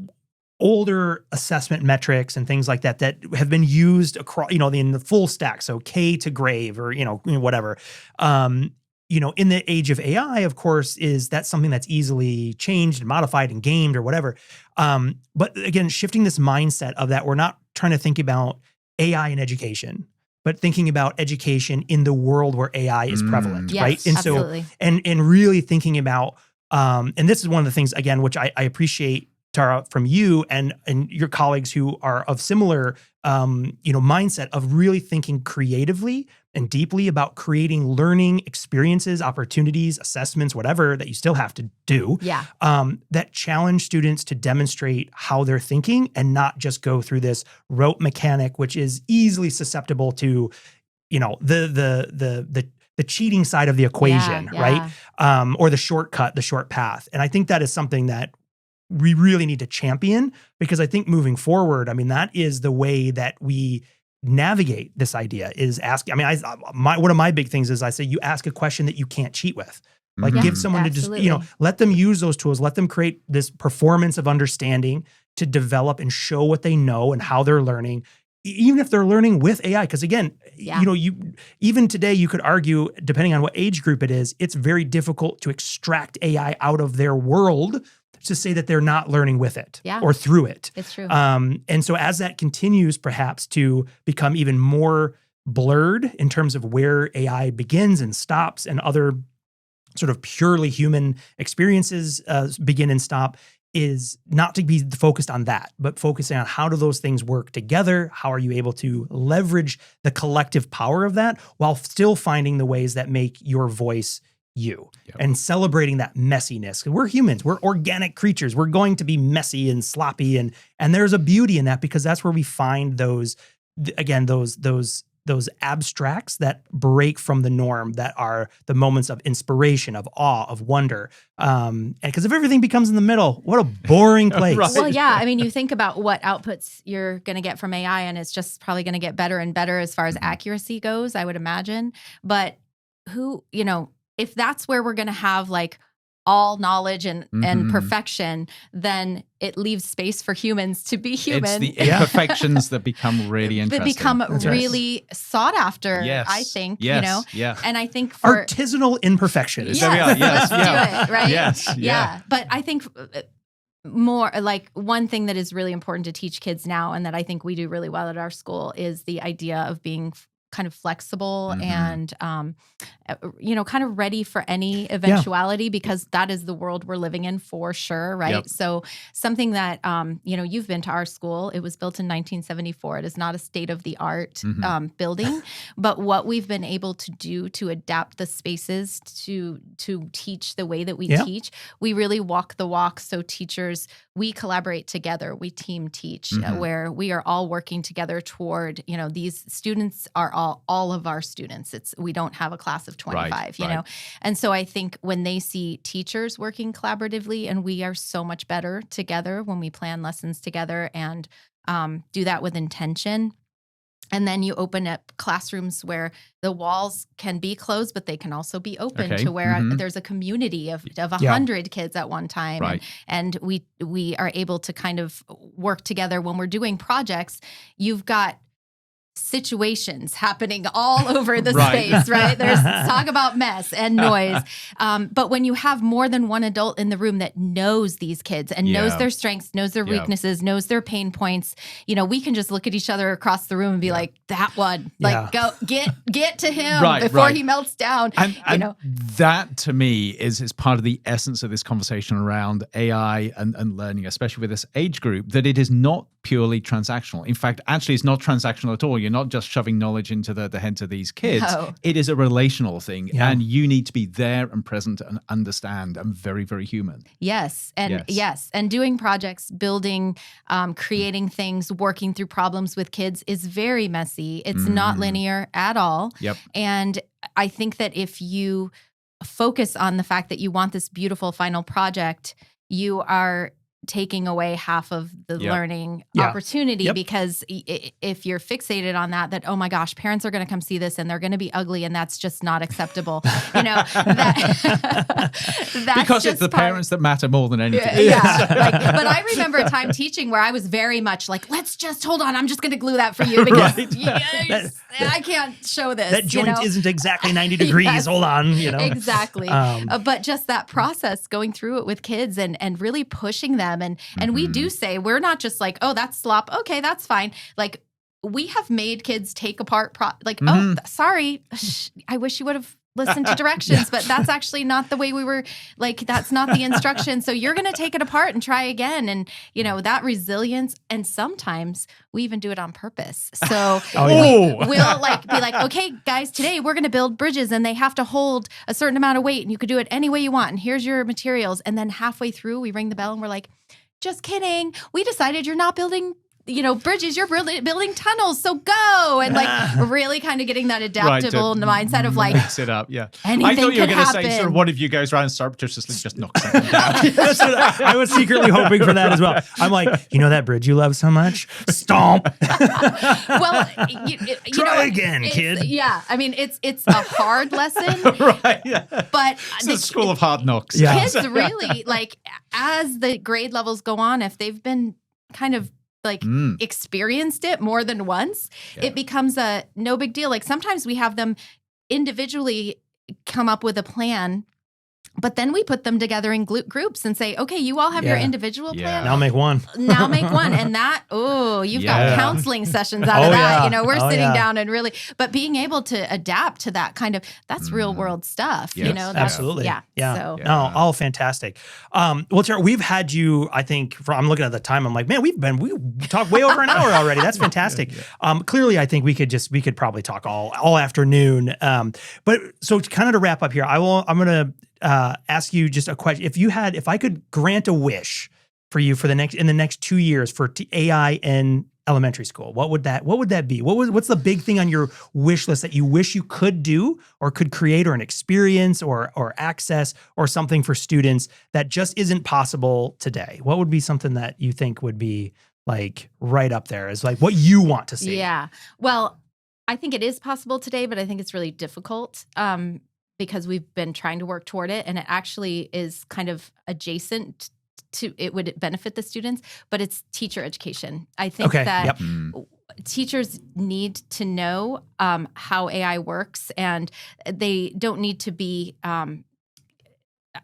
older assessment metrics and things like that have been used across, you know, in the full stack. So K to grave, or, you know, whatever. You know, in the age of AI, of course, that's something that's easily changed and modified and gamed or whatever. But again, shifting this mindset of that, we're not trying to think about AI in education, but thinking about education in the world where AI is prevalent, Yes, right? And absolutely. so, and really thinking about, and this is one of the things, again, which I appreciate, Tara, from you and your colleagues who are of similar, you know, mindset of really thinking creatively and deeply about creating learning experiences, opportunities, assessments, whatever that you still have to do. Yeah. That challenge students to demonstrate how they're thinking and not just go through this rote mechanic, which is easily susceptible to, you know, the cheating side of the equation, right? Or the shortcut, the short path. And I think that is something that we really need to champion, because I think moving forward, I mean, that is the way that we navigate this idea, is asking. I mean, one of my big things is I say, you ask a question that you can't cheat with. Like give someone to just, you know, let them use those tools, let them create this performance of understanding to develop and show what they know and how they're learning, even if they're learning with AI. Because again, you know, even today you could argue, depending on what age group it is, it's very difficult to extract AI out of their world to say that they're not learning with it or through it. It's true. And so as that continues perhaps to become even more blurred in terms of where AI begins and stops and other sort of purely human experiences begin and stop, is not to be focused on that, but focusing on how do those things work together? How are you able to leverage the collective power of that while still finding the ways that make your voice you, and celebrating that messiness. We're humans, we're organic creatures. We're going to be messy and sloppy, and there's a beauty in that, because that's where we find those abstracts that break from the norm, that are the moments of inspiration, of awe, of wonder. And because if everything becomes in the middle, what a boring place. Right. Well, yeah. I mean, you think about what outputs you're going to get from AI, and it's just probably going to get better and better as far as accuracy goes, I would imagine. But you know, if that's where we're going to have like all knowledge and perfection, then it leaves space for humans to be human. It's the imperfections that become really interesting. That become really sought after, I think, you know? And I think for artisanal imperfections. There we are. Yes. Let's do it, right? Yes. Yeah. But I think more like one thing that is really important to teach kids now, and that I think we do really well at our school, is the idea of being kind of flexible and, you know, kind of ready for any eventuality, because that is the world we're living in for sure. Right. Yep. So something that, you know, you've been to our school, it was built in 1974. It is not a state of the art building, but what we've been able to do to adapt the spaces to teach the way that we teach, we really walk the walk. So teachers, we collaborate together, we team teach, where we are all working together toward, you know, these students are all of our students. We don't have a class of 25, you know? And so I think when they see teachers working collaboratively, and we are so much better together when we plan lessons together and do that with intention. And then you open up classrooms where the walls can be closed, but they can also be open to where there's a community of 100 kids at one time. And we are able to kind of work together when we're doing projects. You've got situations happening all over the space, right? There's talk about mess and noise. But when you have more than one adult in the room that knows these kids and knows their strengths, knows their weaknesses, knows their pain points, you know, we can just look at each other across the room and be like, that one, like go get to him before he melts down. And you know, that to me is part of the essence of this conversation around AI and learning, especially with this age group, that it is not purely transactional. In fact, actually, it's not transactional at all. You're not just shoving knowledge into the heads of these kids. No. It is a relational thing, Yeah. and you need to be there and present and understand and very, very human. Yes. And yes. And doing projects, building, creating things, working through problems with kids is very messy. It's not linear at all. Yep. And I think that if you focus on the fact that you want this beautiful final project, you are taking away half of the learning opportunity, because if you're fixated on that, oh my gosh, parents are going to come see this and they're going to be ugly and that's just not acceptable. That's because it's the parents that matter more than anything. But I remember a time teaching where I was very much like, let's just hold on. I'm just going to glue that for you because I can't show this. That joint isn't exactly 90 degrees. Hold on. Exactly. But just that process, going through it with kids and really pushing them. And we do say, we're not just like, oh, that's slop. Okay, that's fine. Like, we have made kids take apart, oh, sorry. I wish you would have listened to directions, but that's actually not the way we were, like, that's not the instruction. So you're going to take it apart and try again. And, that resilience. And sometimes we even do it on purpose. So we'll be like, okay, guys, today we're going to build bridges and they have to hold a certain amount of weight and you could do it any way you want. And here's your materials. And then halfway through we ring the bell and we're like, just kidding. We decided you're not building bridges, you're really building tunnels, so go. And really kind of getting that adaptable mindset of like, mix it up. Yeah. Anything I thought you were going to say sort of one of you goes around and surreptitiously just knocks something down. That's what I was secretly hoping for that as well. I'm like, that bridge you love so much? Stomp. Well, try again, kid. Yeah. I mean, it's a hard lesson. Right. Yeah. But it's the school of hard knocks. Yeah. Kids really, like, as the grade levels go on, if they've been kind of experienced it more than once, it becomes a no big deal. Like, sometimes we have them individually come up with a plan, but then we put them together in groups and say, okay, you all have your individual plan. Now make one. And that, you've got counseling sessions out of that. We're sitting down and really, but being able to adapt to that kind of, that's real world stuff. Yes. That's, absolutely. Yeah. So. No, all fantastic. Well, Tara, we've had you, I think, I'm looking at the time. I'm like, man, we talked way over an hour already. That's fantastic. Clearly, I think we could probably talk all afternoon. But so kind of to wrap up here, I'm going to ask you just a question. If I could grant a wish for you in the next 2 years for AI in elementary school, what would that be? What's the big thing on your wish list that you wish you could do or could create, or an experience or access or something for students that just isn't possible today? What would be something that you think would be like right up there as like what you want to see? Yeah. Well, I think it is possible today, but I think it's really difficult. Because we've been trying to work toward it, and it actually is kind of adjacent to, it would benefit the students, but it's teacher education. I think that teachers need to know how AI works, and they don't need to be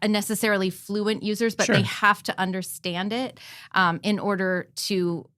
necessarily fluent users, but they have to understand it in order to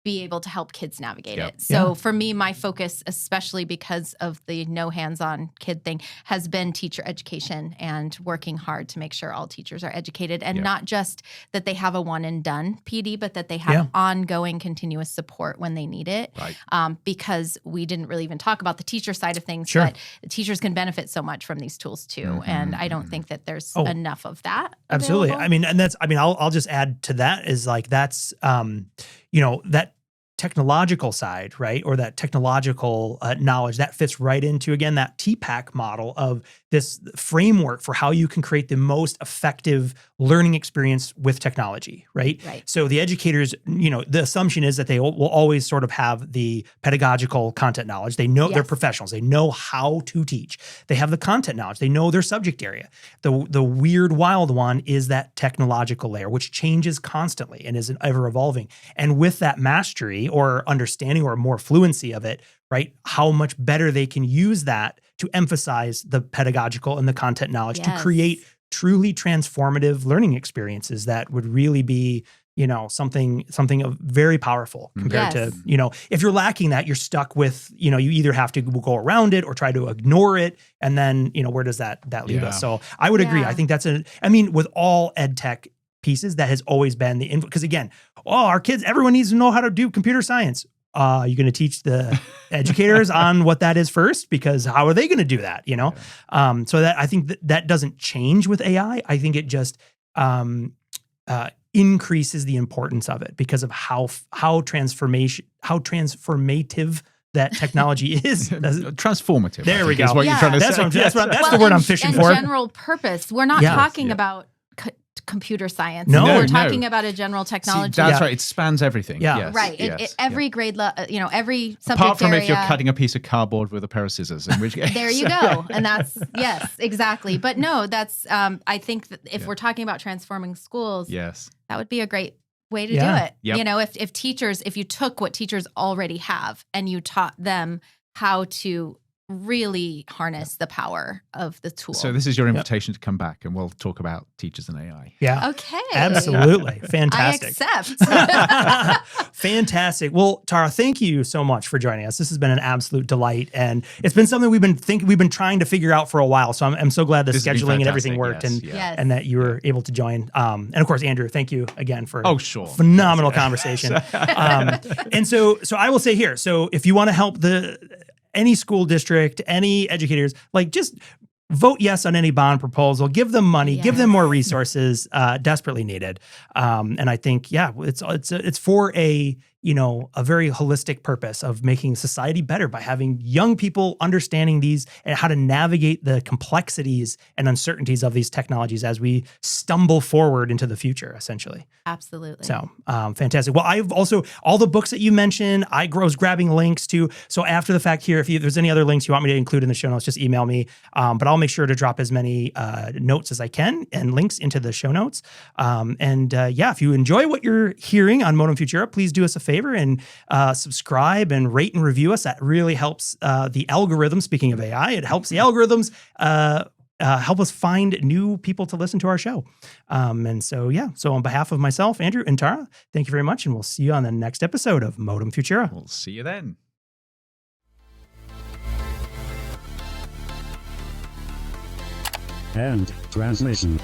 be able to help kids navigate it. So for me, my focus, especially because of the no hands-on kid thing, has been teacher education and working hard to make sure all teachers are educated, and not just that they have a one and done PD, but that they have ongoing continuous support when they need it. Right. Because we didn't really even talk about the teacher side of things, but teachers can benefit so much from these tools too. And I don't think that there's enough of that. Absolutely. Available. I'll just add to that is like, that's, that technological side, right? Or that technological knowledge that fits right into, again, that TPAC model of this framework for how you can create the most effective learning experience with technology, right? So the educators, the assumption is that they will always sort of have the pedagogical content knowledge. They know they're professionals. They know how to teach. They have the content knowledge. They know their subject area. The weird, wild one is that technological layer, which changes constantly and is ever evolving. And with that mastery or understanding or more fluency of it, right, how much better they can use that to emphasize the pedagogical and the content knowledge to create truly transformative learning experiences that would really be, something of very powerful compared to, if you're lacking that, you're stuck with, you either have to go around it or try to ignore it. And then, where does that leave us? So I would agree. I think with all ed tech pieces that has always been the because again, our kids, everyone needs to know how to do computer science. You're going to teach the educators on what that is first, because how are they going to do that? So that I think that doesn't change with AI. I think it just increases the importance of it because of how transformative that technology is. Transformative. There we go. Is what you're trying to say. That's the word I'm fishing for. General purpose. We're not talking about computer science. No, we're talking about a general technology. See, that's right. It spans everything. Yeah. Yes, right. yes, Every grade level, every subject apart from area. if you're cutting a piece of cardboard with a pair of scissors, in which case. There you go. And that's, yes, exactly. But no, that's, I think that if we're talking about transforming schools, yes, that would be a great way to do it. Yep. If you took what teachers already have and you taught them how to really harness the power of the tool. So this is your invitation to come back and we'll talk about teachers and AI. Yeah. Okay. Absolutely. Fantastic. I accept. Fantastic. Well, Tara, thank you so much for joining us. This has been an absolute delight. And it's been something we've been trying to figure out for a while. So I'm so glad the scheduling and everything worked and that you were able to join. And of course, Andrew, thank you again for phenomenal conversation. And so I will say here, so if you want to help any school district, any educators, just vote yes on any bond proposal, give them money, give them more resources, desperately needed. And I think, it's for a very holistic purpose of making society better by having young people understanding these and how to navigate the complexities and uncertainties of these technologies as we stumble forward into the future, essentially. Absolutely. So fantastic. Well, I've also, all the books that you mentioned, I was grabbing links to. So after the fact here, if there's any other links you want me to include in the show notes, just email me. But I'll make sure to drop as many notes as I can and links into the show notes. If you enjoy what you're hearing on Modem Futura, please do us a favor and subscribe and rate and review us. That really helps the algorithm. Speaking of AI, it helps the algorithms help us find new people to listen to our show. So on behalf of myself, Andrew, and Tara, thank you very much. And we'll see you on the next episode of Modem Futura. We'll see you then. End transmission.